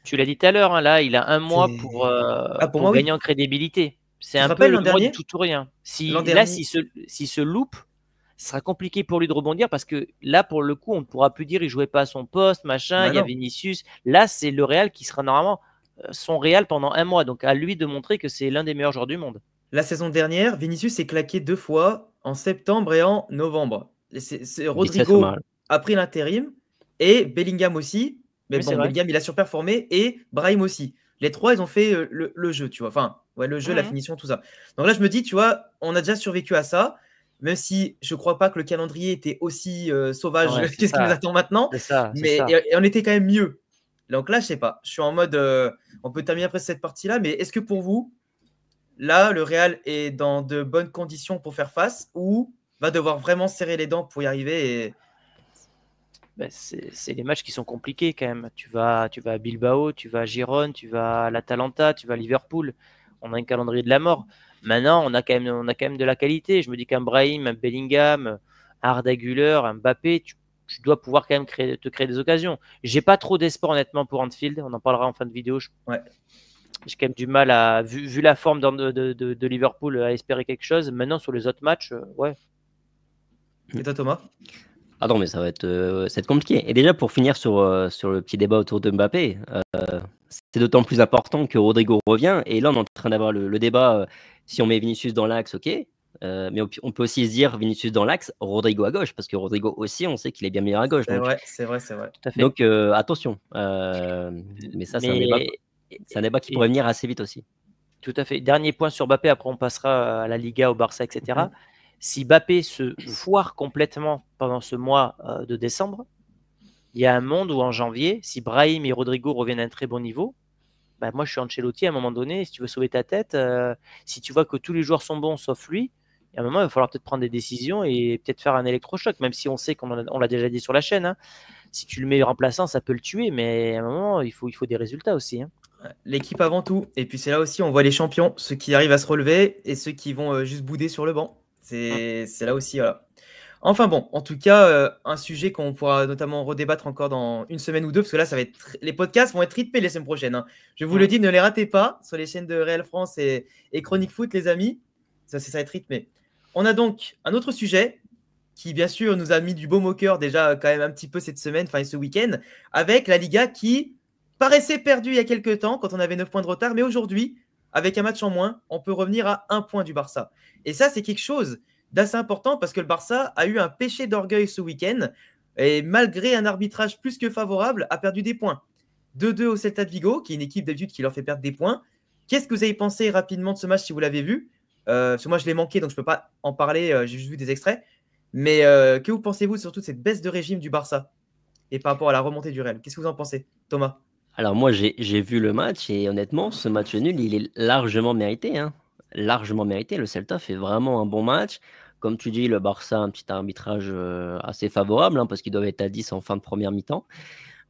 Tu l'as dit tout à l'heure, hein, là, il a un mois pour gagner en crédibilité. C'est un peu le mois de tout ou rien. S'il se loupe, ce sera compliqué pour lui de rebondir, parce que là, pour le coup, on ne pourra plus dire il jouait pas à son poste, machin, il y a Vinicius. Là, c'est le Real qui sera normalement son Real pendant un mois. Donc, à lui de montrer que c'est l'un des meilleurs joueurs du monde. La saison dernière, Vinicius s'est claqué 2 fois en septembre et en novembre. Rodrigo a pris l'intérim et Bellingham aussi. Mais bon, Bellingham, il a surperformé et Brahim aussi. Les 3, ils ont fait le jeu, tu vois. Enfin, le jeu, la finition, tout ça. Donc là, je me dis, tu vois, on a déjà survécu à ça, même si je ne crois pas que le calendrier était aussi sauvage qu'est-ce qui nous attend maintenant. Et on était quand même mieux. Donc là, je ne sais pas. Je suis en mode, on peut terminer après cette partie-là, mais est-ce que pour vous, là, le Real est dans de bonnes conditions pour faire face, ou va devoir vraiment serrer les dents pour y arriver c'est les matchs qui sont compliqués quand même. Tu vas à Bilbao, tu vas à Gérone, tu vas à l'Atalanta, tu vas à Liverpool. On a un calendrier de la mort. Maintenant, on a quand même de la qualité. Je me dis qu'un Brahim, un Bellingham, un Arda Güler, un Mbappé, tu dois pouvoir quand même te créer des occasions. J'ai pas trop d'espoir honnêtement pour Anfield. On en parlera en fin de vidéo. Ouais. J'ai quand même du mal à, vu la forme de Liverpool, à espérer quelque chose. Maintenant, sur les autres matchs, ouais. Et toi, Thomas? Ah non, mais ça va être compliqué. Et déjà, pour finir sur le petit débat autour de Mbappé, c'est d'autant plus important que Rodrigo revient. Et là, on est en train d'avoir le débat, si on met Vinicius dans l'axe, ok. Mais on peut aussi se dire Vinicius dans l'axe, Rodrigo à gauche, parce que Rodrigo aussi, on sait qu'il est bien meilleur à gauche. C'est vrai, c'est vrai. Tout à fait. Donc attention. Mais ça, c'est un débat qui pourrait venir assez vite aussi. Tout à fait. Dernier point sur Mbappé, après on passera à la Liga, au Barça, etc. Si Mbappé se foire complètement pendant ce mois de décembre, il y a un monde où en janvier, si Brahim et Rodrigo reviennent à un très bon niveau, bah moi je suis Ancelotti à un moment donné, si tu veux sauver ta tête, si tu vois que tous les joueurs sont bons sauf lui, à un moment il va falloir peut-être prendre des décisions et peut-être faire un électrochoc, même si on sait qu'on l'a déjà dit sur la chaîne, hein. Si tu le mets remplaçant, ça peut le tuer, mais à un moment il faut des résultats aussi, hein. L'équipe avant tout. Et puis c'est là aussi, on voit les champions, ceux qui arrivent à se relever et ceux qui vont juste bouder sur le banc. C'est là aussi, voilà. Enfin bon, en tout cas, un sujet qu'on pourra notamment redébattre encore dans une semaine ou deux, parce que là, les podcasts vont être rythmés les semaines prochaines, hein. Je vous le dis, ne les ratez pas sur les chaînes de Real France et Chronique Foot, les amis. Ça va être rythmé. On a donc un autre sujet qui, bien sûr, nous a mis du baume au cœur déjà quand même un petit peu cette semaine, enfin ce week-end, avec la Liga qui paraissait perdue il y a quelques temps quand on avait 9 points de retard, mais aujourd'hui, avec un match en moins, on peut revenir à 1 point du Barça. Et ça, c'est quelque chose d'assez important parce que le Barça a eu un péché d'orgueil ce week-end et malgré un arbitrage plus que favorable, a perdu des points. 2-2 au Celta de Vigo, qui est une équipe d'habitude qui leur fait perdre des points. Qu'est-ce que vous avez pensé rapidement de ce match si vous l'avez vu? Parce que moi, je l'ai manqué, donc je ne peux pas en parler, j'ai juste vu des extraits. Mais que vous pensez-vous surtout de cette baisse de régime du Barça et par rapport à la remontée du Real? Qu'est-ce que vous en pensez, Thomas? Alors moi, j'ai vu le match et honnêtement, ce match nul, il est largement mérité, hein. Largement mérité. Le Celta fait vraiment un bon match. Comme tu dis, le Barça, un petit arbitrage assez favorable, hein, parce qu'ils doivent être à 10 en fin de première mi-temps.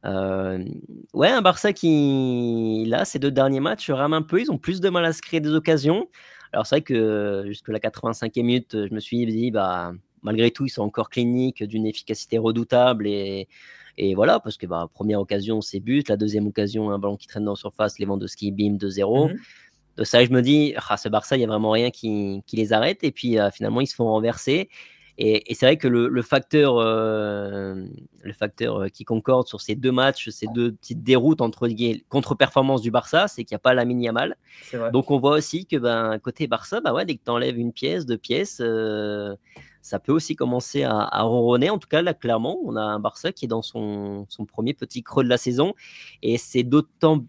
Ouais, un Barça qui, là, ces 2 derniers matchs, rame un peu. Ils ont plus de mal à se créer des occasions. Alors c'est vrai que jusqu'à la 85e minute, je me suis dit, bah, malgré tout, ils sont encore cliniques d'une efficacité redoutable et voilà, parce que première occasion, c'est but. La deuxième occasion, un ballon qui traîne dans la surface, Lewandowski, bim, 2-0. De ça, je me dis, ce Barça, il n'y a vraiment rien qui les arrête. Et puis, finalement, ils se font renverser. Et c'est vrai que le facteur qui concorde sur ces 2 matchs, ces 2 petites déroutes entre contre-performance du Barça, c'est qu'il n'y a pas Lamine Yamal. Donc, on voit aussi que côté Barça, dès que tu enlèves une pièce, 2 pièces, ça peut aussi commencer à ronronner. En tout cas, là, clairement, on a un Barça qui est dans son premier petit creux de la saison. Et c'est d'autant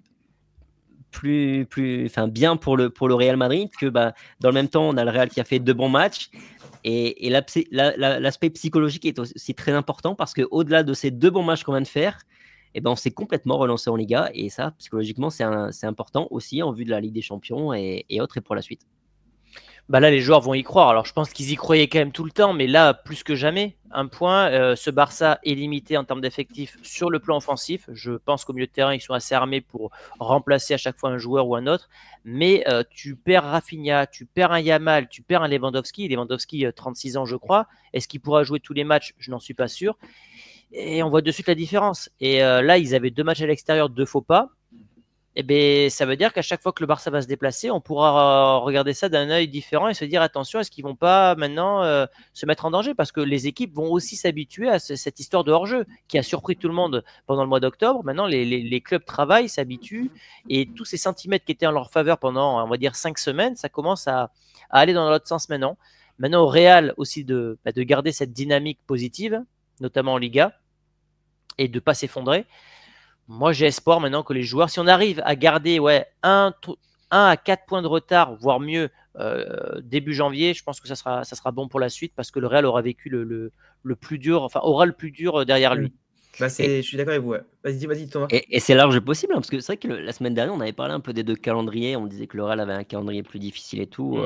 bien pour le Real Madrid que dans le même temps, on a le Real qui a fait 2 bons matchs. Et l'aspect psychologique est aussi très important parce qu'au-delà de ces 2 bons matchs qu'on vient de faire, on s'est complètement relancé en Liga. Et ça, psychologiquement, c'est important aussi en vue de la Ligue des Champions et autres et pour la suite. Là, les joueurs vont y croire. Alors, je pense qu'ils y croyaient quand même tout le temps, mais là, plus que jamais, un point. Ce Barça est limité en termes d'effectifs sur le plan offensif. Je pense qu'au milieu de terrain, ils sont assez armés pour remplacer à chaque fois un joueur ou un autre. Mais tu perds Rafinha, tu perds un Yamal, tu perds un Lewandowski. Lewandowski, 36 ans, je crois. Est-ce qu'il pourra jouer tous les matchs? Je n'en suis pas sûr. Et on voit de suite la différence. Et là, ils avaient 2 matchs à l'extérieur, 2 faux pas. Ça veut dire qu'à chaque fois que le Barça va se déplacer, on pourra regarder ça d'un œil différent et se dire attention, est-ce qu'ils vont pas maintenant se mettre en danger? Parce que les équipes vont aussi s'habituer à cette histoire de hors-jeu qui a surpris tout le monde pendant le mois d'octobre. Maintenant, les clubs travaillent, s'habituent et tous ces centimètres qui étaient en leur faveur pendant, on va dire, 5 semaines, ça commence à aller dans l'autre sens maintenant. Maintenant, au Real aussi de garder cette dynamique positive, notamment en Liga, et de ne pas s'effondrer. Moi, j'ai espoir maintenant que les joueurs, si on arrive à garder 1 à 4 points de retard, voire mieux, début janvier, je pense que ça sera bon pour la suite parce que le Real aura vécu le plus dur, aura le plus dur derrière lui. Je suis d'accord avec vous. Ouais. Vas-y, Thomas. Et c'est large possible, hein, parce que c'est vrai que la semaine dernière, on avait parlé un peu des 2 calendriers. On disait que le Real avait un calendrier plus difficile et tout.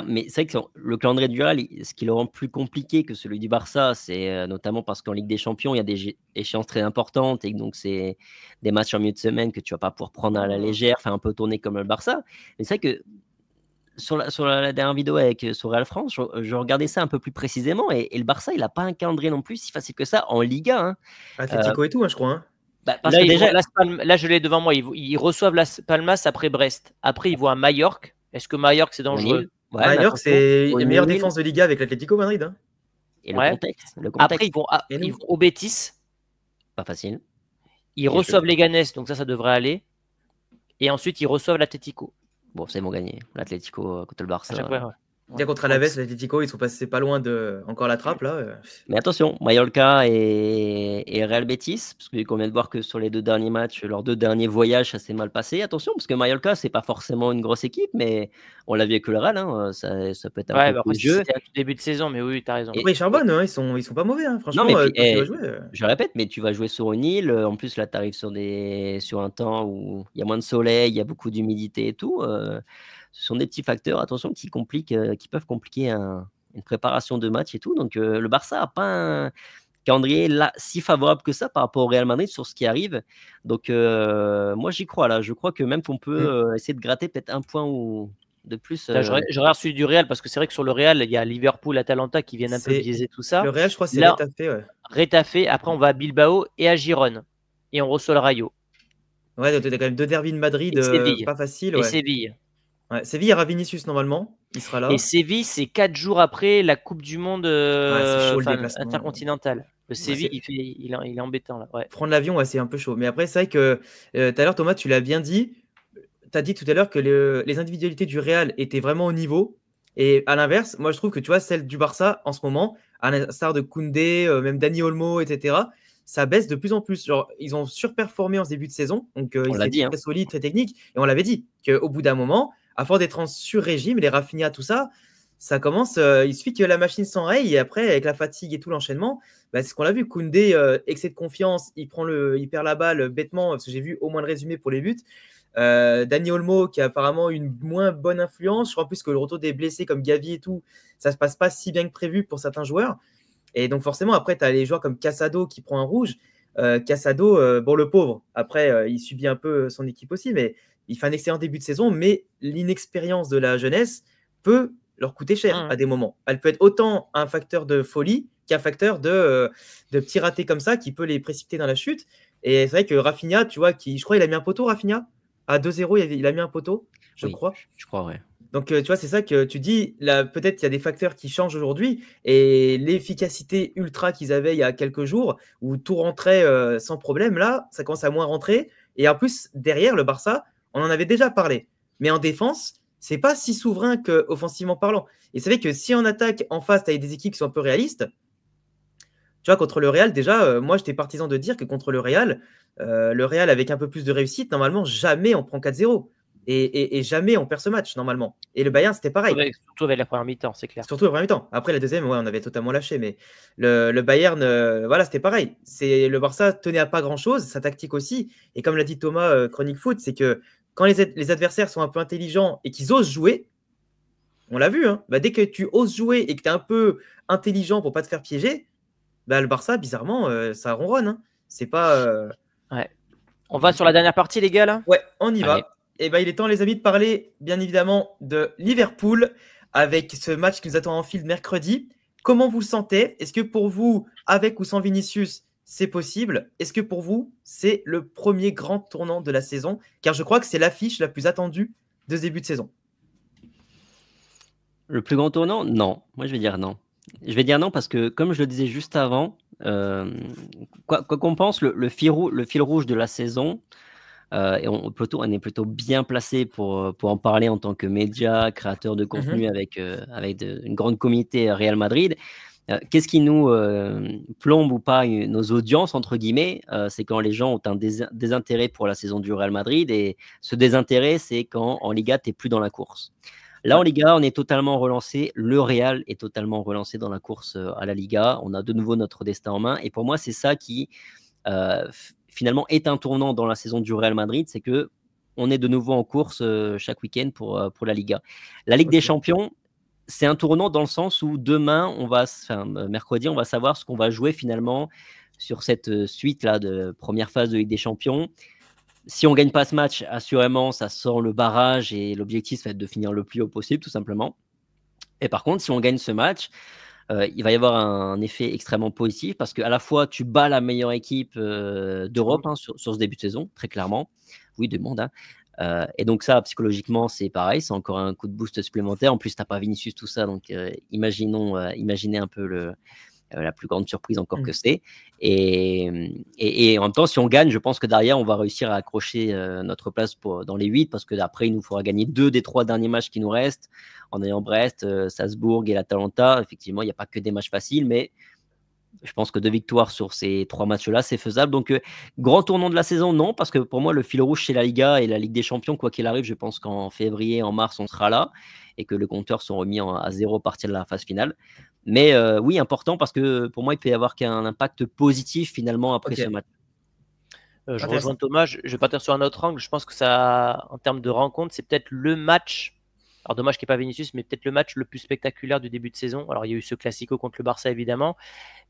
Mais c'est vrai que le calendrier du Real, ce qui le rend plus compliqué que celui du Barça, c'est notamment parce qu'en Ligue des Champions, il y a des échéances très importantes et donc c'est des matchs en milieu de semaine que tu vas pas pouvoir prendre à la légère, un peu tourner comme le Barça. Mais c'est vrai que sur la dernière vidéo sur Real France, je regardais ça un peu plus précisément et le Barça, il n'a pas un calendrier non plus si facile que ça en Liga. Hein. Atlético et tout, hein, je crois. Hein. Parce là, que déjà... là, je l'ai devant moi. Ils reçoivent Las Palmas après Brest. Après, ils vont à Majorque. Est-ce que Majorque, c'est dangereux? Majorque, c'est la meilleure défense de Liga avec l'Atlético Madrid. Hein. Et le contexte. Après, ils vont au Betis. Pas facile. Ils reçoivent Leganés, donc ça devrait aller. Et ensuite, ils reçoivent l'Atlético. Bon, c'est bon gagné. L'Atlético contre le Barça. Déjà contre Alaves, l'Atlético, ils sont passés pas loin de encore la trappe là. Mais attention, Mallorca et Real Betis, parce qu'on vient de voir que sur les 2 derniers matchs, leurs 2 derniers voyages, ça s'est mal passé. Attention, parce que Mallorca, c'est pas forcément une grosse équipe, mais on l'a vu avec le Real, hein, ça peut être un peu plus jeu. C'était à tout début de saison, mais oui, t'as raison. Après, ils charbonnent, hein, ils sont pas mauvais, hein, franchement. Non, mais tu vas jouer, je répète, mais tu vas jouer sur une île. En plus, là, tu arrives sur un temps où il y a moins de soleil, il y a beaucoup d'humidité et tout. Ce sont des petits facteurs, attention, qui peuvent compliquer une préparation de match et tout. Donc, le Barça n'a pas un calendrier là si favorable que ça par rapport au Real Madrid sur ce qui arrive. Donc, moi, j'y crois là. Je crois que même qu'on peut essayer de gratter peut-être un point ou de plus. Là, je regarde celui du Real parce que c'est vrai que sur le Real, il y a Liverpool, Atalanta qui viennent un peu biaiser tout ça. Le Real, je crois, c'est Retafe. Ouais. Retafe. Après, on va à Bilbao et à Girone. Et on reçoit le Rayo. Ouais, donc, tu as quand même 2 derbys de Madrid, pas facile. Et Séville. Ouais, Séville aura Vinicius normalement, il sera là. Et Séville, c'est 4 jours après la Coupe du Monde intercontinentale. Le Séville, il est embêtant là. Ouais. Prendre l'avion, c'est un peu chaud. Mais après, c'est vrai que tout à l'heure, Thomas, tu l'as bien dit. Tu as dit tout à l'heure que les individualités du Real étaient vraiment au niveau. Et à l'inverse, moi, je trouve que tu vois, celle du Barça en ce moment, à l'instar de Koundé, même Dani Olmo, etc., ça baisse de plus en plus. Genre, ils ont surperformé en ce début de saison. Donc, ils étaient très solides, très techniques. Et on l'avait dit qu'au bout d'un moment, à force d'être en sur-régime, les Rafinha, tout ça, ça commence. Il suffit que la machine s'enraye et après, avec la fatigue et tout l'enchaînement, c'est ce qu'on l'a vu. Koundé, excès de confiance, il perd la balle bêtement, parce que j'ai vu au moins le résumé pour les buts. Dani Olmo qui a apparemment une moins bonne influence. Je crois plus que le retour des blessés comme Gavi et tout, ça se passe pas si bien que prévu pour certains joueurs. Et donc forcément, après, tu as les joueurs comme Casado qui prend un rouge. Casado, le pauvre, après, il subit un peu son équipe aussi, mais il fait un excellent début de saison, mais l'inexpérience de la jeunesse peut leur coûter cher à des moments. Elle peut être autant un facteur de folie qu'un facteur de petits ratés comme ça qui peut les précipiter dans la chute. Et c'est vrai que Rafinha, tu vois, je crois qu'il a mis un poteau, Rafinha. À 2-0, il a mis un poteau, je crois. Je crois, ouais. Donc, tu vois, c'est ça que tu dis. Là, peut-être qu'il y a des facteurs qui changent aujourd'hui. Et l'efficacité ultra qu'ils avaient il y a quelques jours, où tout rentrait sans problème, là, ça commence à moins rentrer. Et en plus, derrière, le Barça, on en avait déjà parlé. Mais en défense, c'est pas si souverain qu'offensivement parlant. Et c'est vrai que si en attaque, en face, tu as des équipes qui sont un peu réalistes, tu vois, contre le Real, déjà, moi, j'étais partisan de dire que contre le Real avec un peu plus de réussite, normalement, jamais on prend 4-0. Et jamais on perd ce match, normalement. Et le Bayern, c'était pareil. Surtout avec la première mi-temps, c'est clair. Surtout la première mi-temps. Après, la deuxième, on avait totalement lâché. Mais le Bayern, c'était pareil. Le Barça tenait à pas grand-chose, sa tactique aussi. Et comme l'a dit Thomas, Chronique Foot, c'est que quand les adversaires sont un peu intelligents et qu'ils osent jouer, on l'a vu, hein, dès que tu oses jouer et que tu es un peu intelligent pour pas te faire piéger, le Barça, bizarrement, ça ronronne. Hein. C'est pas... Ouais. On va sur la dernière partie, les gars, là ? Ouais, on y va. Et il est temps, les amis, de parler, bien évidemment, de Liverpool avec ce match qui nous attend en fil mercredi. Comment vous le sentez ? Est-ce que pour vous, avec ou sans Vinicius, c'est possible ? Est-ce que pour vous, c'est le premier grand tournant de la saison ? Car je crois que c'est l'affiche la plus attendue de ce début de saison. Le plus grand tournant ? Non. Moi, je vais dire non. Je vais dire non parce que, comme je le disais juste avant, quoi qu'on pense, le fil rouge de la saison, et on est plutôt bien placé pour en parler en tant que média, créateur de contenu avec une grande communauté Real Madrid. Qu'est-ce qui nous plombe ou pas nos audiences, entre guillemets, c'est quand les gens ont un désintérêt pour la saison du Real Madrid, et ce désintérêt, c'est quand en Liga, tu n'es plus dans la course. Là, en Liga, on est totalement relancé. Le Real est totalement relancé dans la course à la Liga. On a de nouveau notre destin en main. Et pour moi, c'est ça qui, finalement, est un tournant dans la saison du Real Madrid. C'est qu'on est de nouveau en course chaque week-end pour la Liga. La Ligue des Champions, c'est un tournant dans le sens où demain, mercredi, on va savoir ce qu'on va jouer finalement sur cette suite-là de première phase de Ligue des Champions. si on ne gagne pas ce match, assurément, ça sent le barrage et l'objectif, ça va être de finir le plus haut possible, tout simplement. Et par contre, si on gagne ce match, il va y avoir un effet extrêmement positif parce qu'à la fois, tu bats la meilleure équipe d'Europe sur ce début de saison, très clairement. Oui, du monde. Et donc ça, psychologiquement, c'est pareil, c'est encore un coup de boost supplémentaire. En plus, tu n'as pas Vinicius, tout ça. Donc, imaginez un peu la plus grande surprise encore que c'est. Et en même temps, si on gagne, je pense que derrière, on va réussir à accrocher notre place dans les 8 parce que d'après, il nous faudra gagner 2 des 3 derniers matchs qui nous restent en ayant Brest, Salzbourg et l'Atalanta. Effectivement, il n'y a pas que des matchs faciles, mais je pense que 2 victoires sur ces 3 matchs-là, c'est faisable. Donc, grand tournant de la saison, non, parce que pour moi, le fil rouge, c'est la Liga et la Ligue des Champions. Quoi qu'il arrive, je pense qu'en février, en mars, on sera là et que les compteurs sont remis à 0 à partir de la phase finale. Mais oui, important parce que pour moi, il peut y avoir qu'un impact positif finalement après ce match. Je rejoins Thomas, je vais partir sur un autre angle. Je pense que ça, en termes de rencontre, c'est peut-être le match. Alors dommage qu'il n'y ait pas Vinicius, mais peut-être le match le plus spectaculaire du début de saison. Alors il y a eu ce classico contre le Barça évidemment,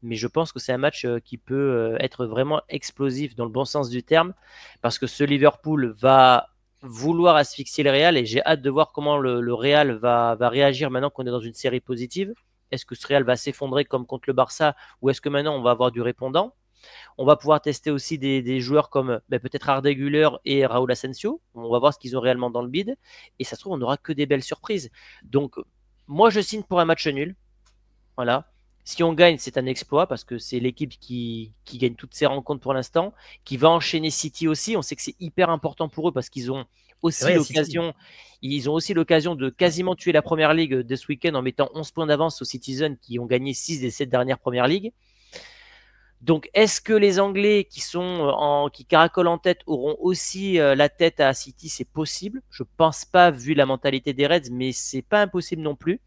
mais je pense que c'est un match qui peut être vraiment explosif dans le bon sens du terme, parce que ce Liverpool va vouloir asphyxier le Real et j'ai hâte de voir comment le Real va réagir maintenant qu'on est dans une série positive. Est-ce que ce Real va s'effondrer comme contre le Barça ou est-ce que maintenant on va avoir du répondant? On va pouvoir tester aussi des joueurs comme peut-être Arda Güler et Raúl Asensio. On va voir ce qu'ils ont réellement dans le bid. Et ça se trouve, on n'aura que des belles surprises. Donc, moi, je signe pour un match nul. Voilà. Si on gagne, c'est un exploit parce que c'est l'équipe qui gagne toutes ses rencontres pour l'instant, qui va enchaîner City aussi. On sait que c'est hyper important pour eux parce qu'ils ont aussi l'occasion. Ils ont aussi l'occasion de quasiment tuer la Première Ligue de ce week-end en mettant 11 points d'avance aux Citizens qui ont gagné 6 des 7 dernières Premières Ligues. Donc, est-ce que les Anglais qui caracolent en tête auront aussi la tête à City? C'est possible. Je ne pense pas, vu la mentalité des Reds, mais c'est pas impossible non plus.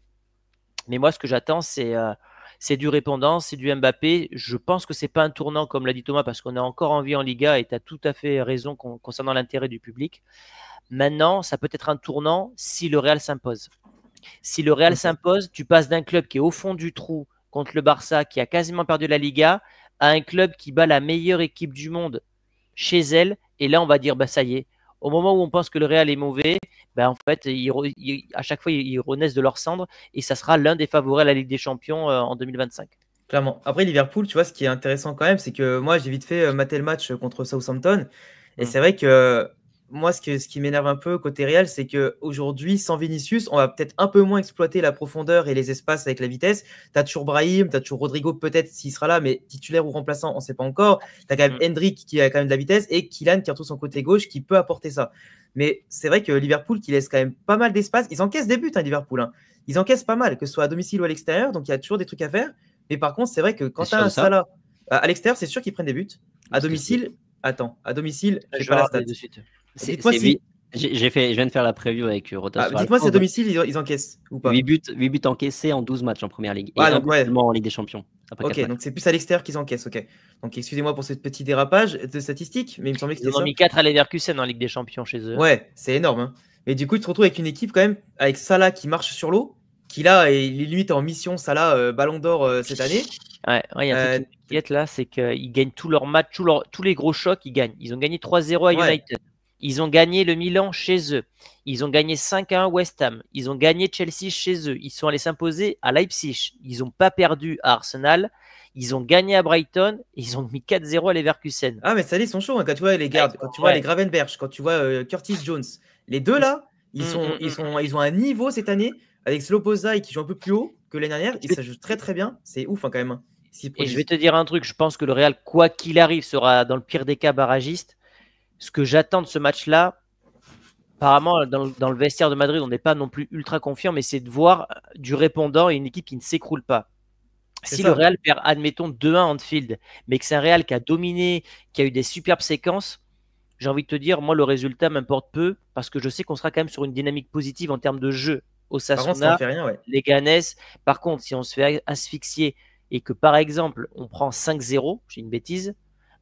Mais moi, ce que j'attends, c'est du répondant, c'est du Mbappé. Je pense que c'est pas un tournant, comme l'a dit Thomas, parce qu'on a encore envie en Liga et tu as tout à fait raison concernant l'intérêt du public. Maintenant, ça peut être un tournant si le Real s'impose. Si le Real s'impose, tu passes d'un club qui est au fond du trou contre le Barça, qui a quasiment perdu la Liga, à un club qui bat la meilleure équipe du monde chez elle. Et là, on va dire, ça y est. Au moment où on pense que le Real est mauvais, en fait, à chaque fois, ils renaissent de leur cendre et ça sera l'un des favoris à la Ligue des Champions en 2025. Clairement. Après, Liverpool, tu vois, ce qui est intéressant quand même, c'est que moi, j'ai vite fait mater le match contre Southampton. Et c'est vrai que moi, ce qui m'énerve un peu côté Real, c'est qu'aujourd'hui, sans Vinicius, on va peut-être un peu moins exploiter la profondeur et les espaces avec la vitesse. Tu as toujours Brahim, tu as toujours Rodrigo, peut-être s'il sera là, mais titulaire ou remplaçant, on ne sait pas encore. Tu as quand même Hendrick qui a quand même de la vitesse et Kylian qui retrouve son côté gauche qui peut apporter ça. Mais c'est vrai que Liverpool qui laisse quand même pas mal d'espace. Ils encaissent des buts, Liverpool. Ils encaissent pas mal, que ce soit à domicile ou à l'extérieur. Donc il y a toujours des trucs à faire. Mais par contre, c'est vrai que quand tu as un Salah à l'extérieur, c'est sûr qu'ils prennent des buts. À domicile, j'ai pas la stat. De suite. Dites-moi si. Je viens de faire la preview avec Rotas. Dites-moi si à domicile, ils encaissent ou pas. 8 buts encaissés en 12 matchs en première ligue. Et donc, en Ligue des Champions. Ok, donc c'est plus à l'extérieur qu'ils encaissent. Ok. Donc excusez-moi pour ce petit dérapage de statistiques, mais il me semblait que c'était ça. Ils ont mis 4 à Leverkusen en Ligue des Champions chez eux. Ouais, c'est énorme. Hein. Mais du coup, tu te retrouves avec une équipe quand même, avec Salah qui marche sur l'eau, qui là est limite en mission Salah Ballon d'Or cette année. Ouais, il y a un truc qui m'inquiète là, c'est qu'ils gagnent tous leurs matchs, tous les gros chocs, ils gagnent. Ils ont gagné 3-0 à United. Ils ont gagné le Milan chez eux. Ils ont gagné 5-1 West Ham. Ils ont gagné Chelsea chez eux. Ils sont allés s'imposer à Leipzig. Ils n'ont pas perdu à Arsenal. Ils ont gagné à Brighton. Et ils ont mis 4-0 à Leverkusen. Ah, mais ça, ils sont chauds. Hein, quand tu vois les gardes, quand tu vois les Gravenberch, quand tu vois Curtis Jones, les deux là, ils ont un niveau cette année avec Slobozai qui joue un peu plus haut que l'année dernière. Et ça joue très très bien. C'est ouf hein, quand même. Et je vais te dire un truc. Je pense que le Real, quoi qu'il arrive, sera dans le pire des cas barragiste. Ce que j'attends de ce match-là, apparemment, dans le vestiaire de Madrid, on n'est pas non plus ultra confiant, mais c'est de voir du répondant et une équipe qui ne s'écroule pas. Si le Real perd, admettons, 2-1 Anfield, mais que c'est un Real qui a dominé, qui a eu des superbes séquences, j'ai envie de te dire, moi, le résultat m'importe peu, parce que je sais qu'on sera quand même sur une dynamique positive en termes de jeu. Osasuna, les Ganes. Par contre, si on se fait asphyxier et que, par exemple, on prend 5-0, j'ai une bêtise,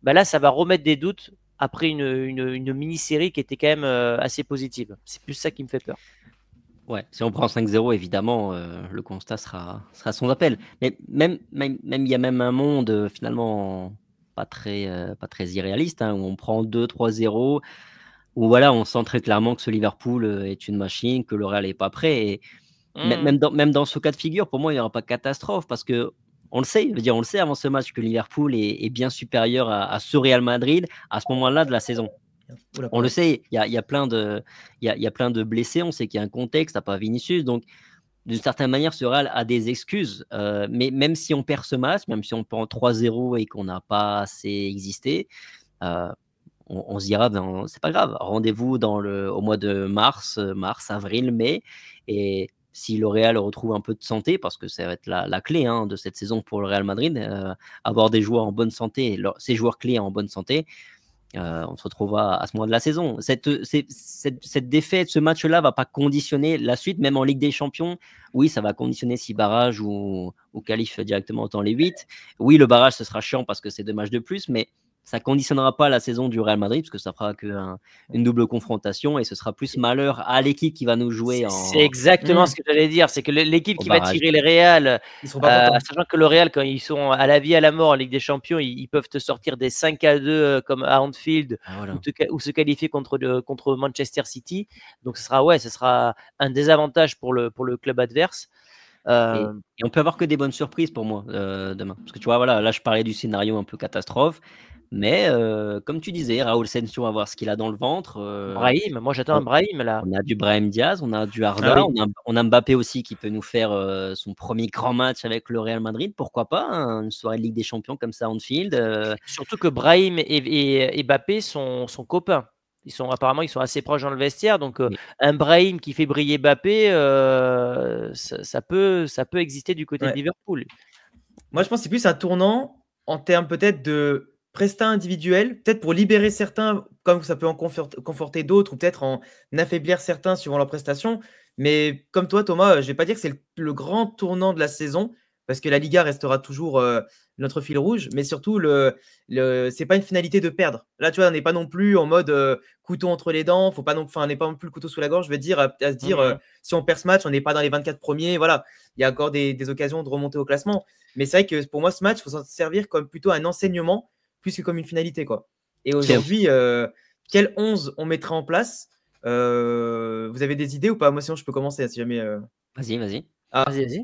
là, ça va remettre des doutes après une mini-série qui était quand même assez positive. C'est plus ça qui me fait peur. Ouais, si on prend 5-0, évidemment, le constat sera son appel. Mais même il y a même un monde finalement pas très irréaliste, hein, où on prend 2-3-0. où voilà, on sent très clairement que ce Liverpool est une machine, que le Real n'est pas prêt. Et même dans ce cas de figure, pour moi, il n'y aura pas de catastrophe parce que on le sait, je veux dire, on le sait avant ce match que Liverpool est bien supérieur à ce Real Madrid à ce moment-là de la saison. On le sait, il y a plein de blessés, on sait qu'il y a un contexte, t'as pas Vinicius, donc d'une certaine manière, ce Real a des excuses. Mais même si on perd ce match, même si on prend 3-0 et qu'on n'a pas assez existé, on se dira, c'est pas grave, rendez-vous au mois de mars, avril, mai, et si le Real retrouve un peu de santé, parce que ça va être la clé de cette saison pour le Real Madrid, avoir des joueurs en bonne santé, ces joueurs clés en bonne santé, on se retrouvera à ce moment de la saison. Cette défaite, ce match-là va pas conditionner la suite, même en Ligue des Champions. Oui, ça va conditionner si barrage ou qualif directement autant les 8. Oui, le barrage, ce sera chiant parce que c'est 2 matchs de plus, mais ça conditionnera pas la saison du Real Madrid parce que ça fera une double confrontation et ce sera plus malheur à l'équipe qui va nous jouer C'est exactement ce que j'allais dire, c'est que l'équipe qui va tirer les Real, sachant que le Real, quand ils sont à la vie à la mort en Ligue des Champions, ils peuvent te sortir des 5-2 comme à Anfield, ou se qualifier contre Manchester City. Donc ce sera un désavantage pour le club adverse. Et on peut avoir que des bonnes surprises pour moi demain. Parce que tu vois, voilà, là je parlais du scénario un peu catastrophe. Mais comme tu disais, Raúl Sensio va voir ce qu'il a dans le ventre. Brahim, moi j'attends un Brahim là. On a du Brahim Diaz, on a du Arda, on a Mbappé aussi qui peut nous faire son premier grand match avec le Real Madrid. Pourquoi pas une soirée de Ligue des Champions comme ça à Anfield. Surtout que Brahim et Mbappé sont copains. Apparemment, ils sont assez proches dans le vestiaire. Donc, un Brahim qui fait briller Mbappé, ça peut exister du côté de Liverpool. Moi, je pense que c'est plus un tournant en termes peut-être de prestat individuel, peut-être pour libérer certains, comme ça peut en conforter d'autres, ou peut-être en affaiblir certains suivant leur prestation. Mais comme toi, Thomas, je ne vais pas dire que c'est le grand tournant de la saison, parce que la Liga restera toujours notre fil rouge, mais surtout, c'est pas une finalité de perdre. Là, tu vois, on n'est pas non plus en mode couteau entre les dents, on n'est pas non plus le couteau sous la gorge, je veux dire, à se dire, si on perd ce match, on n'est pas dans les 24 premiers, voilà, il y a encore des occasions de remonter au classement. Mais c'est vrai que pour moi, ce match, il faut s'en servir comme plutôt un enseignement, plus que comme une finalité, quoi. Et aujourd'hui, quel 11 on mettrait en place? Vous avez des idées ou pas? Moi, sinon, je peux commencer, si jamais… Vas-y. Vas-y.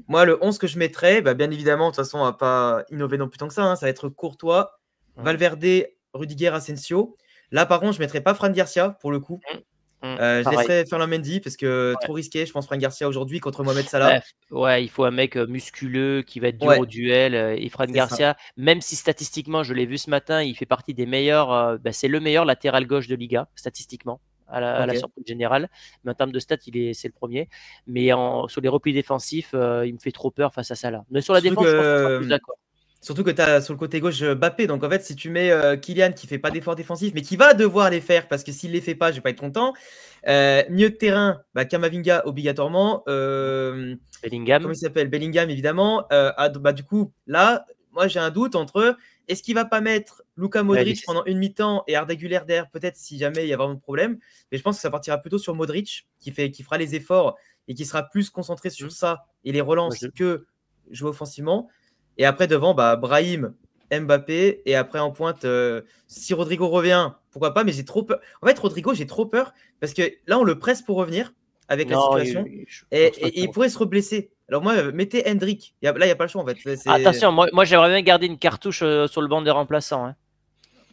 Moi, le 11 que je mettrais, bien évidemment, de toute façon, on va pas innover non plus tant que ça. Ça va être Courtois, Valverde, Rudiger, Asensio. Là, par contre, je ne mettrais pas Fran Garcia pour le coup. Je laisserais Ferland Mendy parce que trop risqué, je pense, Fran Garcia aujourd'hui contre Mohamed Salah. Il faut un mec musculeux qui va être dur au duel. Et Fran Garcia, même si statistiquement, je l'ai vu ce matin, il fait partie des meilleurs. C'est le meilleur latéral gauche de Liga, statistiquement. À la surprise générale, mais en termes de stats, c'est le premier. Mais sur les replis défensifs, il me fait trop peur face à ça là. Mais sur la défense, je pense qu'on sera plus d'accord. Surtout que tu as sur le côté gauche Mbappé, donc en fait, si tu mets Kylian qui fait pas d'efforts défensifs, mais qui va devoir les faire parce que s'il les fait pas, je vais pas être content. Milieu de terrain, Camavinga obligatoirement. Bellingham. Comment il s'appelle? Bellingham évidemment. Du coup, là, moi j'ai un doute entre est-ce qu'il va pas mettre Luka Modric pendant une mi-temps et Arda Güler derrière, peut-être si jamais il y a vraiment de problème. Mais je pense que ça partira plutôt sur Modric qui fera les efforts et qui sera plus concentré sur ça et les relances que jouer offensivement. Et après devant, Brahim, Mbappé, et après en pointe, si Rodrigo revient, pourquoi pas, mais j'ai trop peur. En fait, Rodrigo, j'ai trop peur parce que là, on le presse pour revenir avec la situation et il pourrait se reblesser. Alors moi, mettez Hendrick. Là, il n'y a pas le choix en fait. Attention, moi j'aimerais bien garder une cartouche sur le banc des remplaçants. Hein.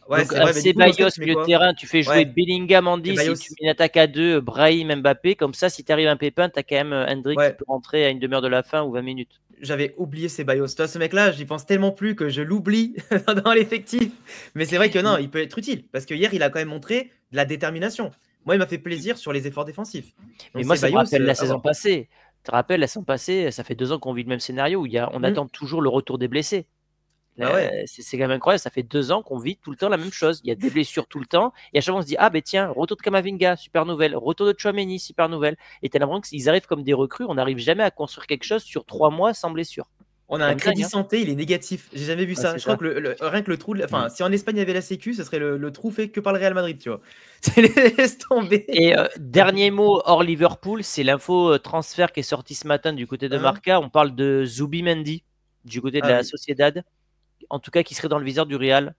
Ouais, donc, Ceballos, milieu de terrain, tu fais jouer Bellingham en 10, si tu mets une attaque à 2, Brahim, Mbappé, comme ça, si tu arrives à un pépin, tu as quand même Hendrick qui peut rentrer à une demi-heure de la fin ou 20 minutes. J'avais oublié Ceballos. Toi, ce mec-là, j'y pense tellement plus que je l'oublie dans l'effectif. Mais c'est vrai que non, il peut être utile parce que hier, il a quand même montré de la détermination. Moi, il m'a fait plaisir sur les efforts défensifs. Donc, mais moi, ça me rappelle la saison passée. Tu te rappelles, la saison passée, ça fait 2 ans qu'on vit le même scénario où on attend toujours le retour des blessés. C'est quand même incroyable, ça fait 2 ans qu'on vit tout le temps la même chose. Il y a des blessures tout le temps, et à chaque fois on se dit tiens, retour de Camavinga, super nouvelle, retour de Tchouaméni, super nouvelle. Et t'as l'impression qu'ils arrivent comme des recrues, on n'arrive jamais à construire quelque chose sur 3 mois sans blessure. On a un crédit santé, il est négatif. J'ai jamais vu ça. Je crois que rien que le trou, si en Espagne il y avait la Sécu, ce serait le trou fait que par le Real Madrid, tu vois. Laisse tomber. Et dernier mot hors Liverpool, c'est l'info transfert qui est sortie ce matin du côté de Marca. On parle de Zubimendi du côté de la Sociedad. En tout cas, qui serait dans le viseur du Real.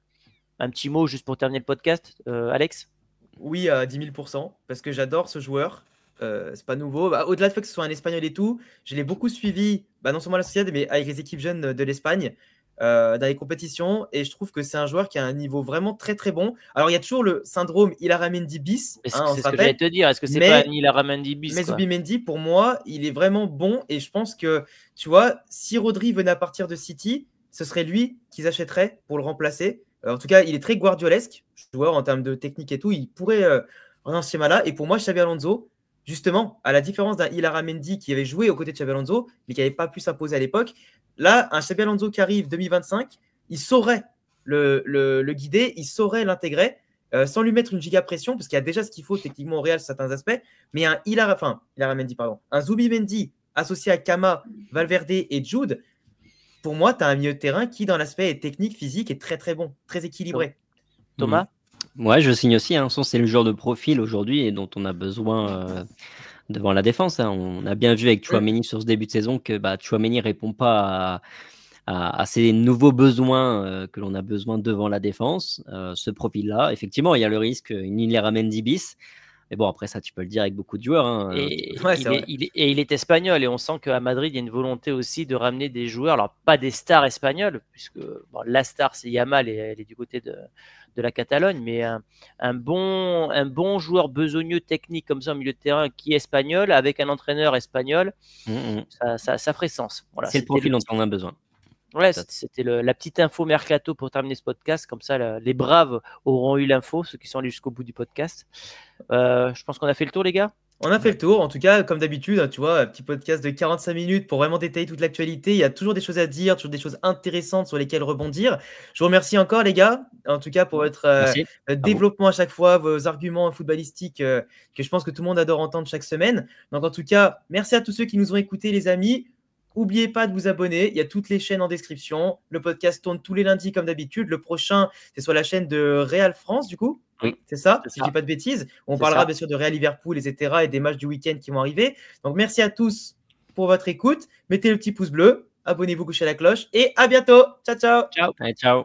Un petit mot juste pour terminer le podcast, Alex? Oui, à 10 000%, parce que j'adore ce joueur. C'est pas nouveau. Bah, au-delà du fait que ce soit un Espagnol et tout, je l'ai beaucoup suivi, non seulement à la Sociedad, mais avec les équipes jeunes de l'Espagne, dans les compétitions. Et je trouve que c'est un joueur qui a un niveau vraiment très très bon. Alors, il y a toujours le syndrome Ilharamendi bis, C'est on ce se que j'allais rappelle. te dire. Est-ce que c'est Mais- pas Anil Aramendi bis, Mais quoi? Zubimendi, pour moi, il est vraiment bon. Et je pense que, tu vois, si Rodri venait à partir de City, ce serait lui qu'ils achèteraient pour le remplacer. En tout cas, il est très guardiolesque, joueur en termes de technique et tout. Il pourrait dans ce schéma-là. Et pour moi, Xabi Alonso, justement, à la différence d'un Ilharamendi qui avait joué aux côtés de Xabi Alonso, mais qui n'avait pas pu s'imposer à l'époque, là, un Xabi Alonso qui arrive 2025, il saurait le guider, il saurait l'intégrer. Sans lui mettre une giga pression, parce qu'il y a déjà ce qu'il faut techniquement au Real sur certains aspects, mais un Zubimendi associé à Kama, Valverde et Jude, pour moi, tu as un milieu de terrain qui, dans l'aspect technique, physique, est très très bon, très équilibré. Thomas? Ouais, je signe aussi. C'est le genre de profil aujourd'hui et dont on a besoin devant la défense. On a bien vu avec Tchouaméni sur ce début de saison que Tchouaméni répond pas à ces nouveaux besoins que l'on a besoin devant la défense. Ce profil-là, effectivement, il y a le risque, une Ilharamendi bis. Mais bon, après ça, tu peux le dire avec beaucoup de joueurs. Et il est espagnol, et on sent qu'à Madrid, il y a une volonté aussi de ramener des joueurs, alors pas des stars espagnols, puisque la star, c'est Yamal, et elle est du côté de la Catalogne, mais un bon joueur besogneux technique comme ça au milieu de terrain qui est espagnol, avec un entraîneur espagnol, ça ferait sens. Voilà, c'est le profil dont on a besoin. Ouais, c'était la petite info mercato pour terminer ce podcast. Comme ça, les braves auront eu l'info, ceux qui sont allés jusqu'au bout du podcast. Je pense qu'on a fait le tour, les gars. On a fait le tour. En tout cas, comme d'habitude, tu vois, un petit podcast de 45 minutes pour vraiment détailler toute l'actualité. Il y a toujours des choses à dire, toujours des choses intéressantes sur lesquelles rebondir. Je vous remercie encore, les gars, en tout cas, pour votre développement à chaque fois, vos arguments footballistiques que je pense que tout le monde adore entendre chaque semaine. Donc, en tout cas, merci à tous ceux qui nous ont écoutés, les amis. N'oubliez pas de vous abonner, il y a toutes les chaînes en description. Le podcast tourne tous les lundis comme d'habitude. Le prochain, c'est sur la chaîne de Real France, du coup. Oui, c'est ça, si je ne dis pas de bêtises. On parlera bien sûr de Real Liverpool, etc. et des matchs du week-end qui vont arriver. Donc merci à tous pour votre écoute. Mettez le petit pouce bleu, abonnez-vous, couchez la cloche et à bientôt. Ciao, ciao. Ciao. Allez, ciao.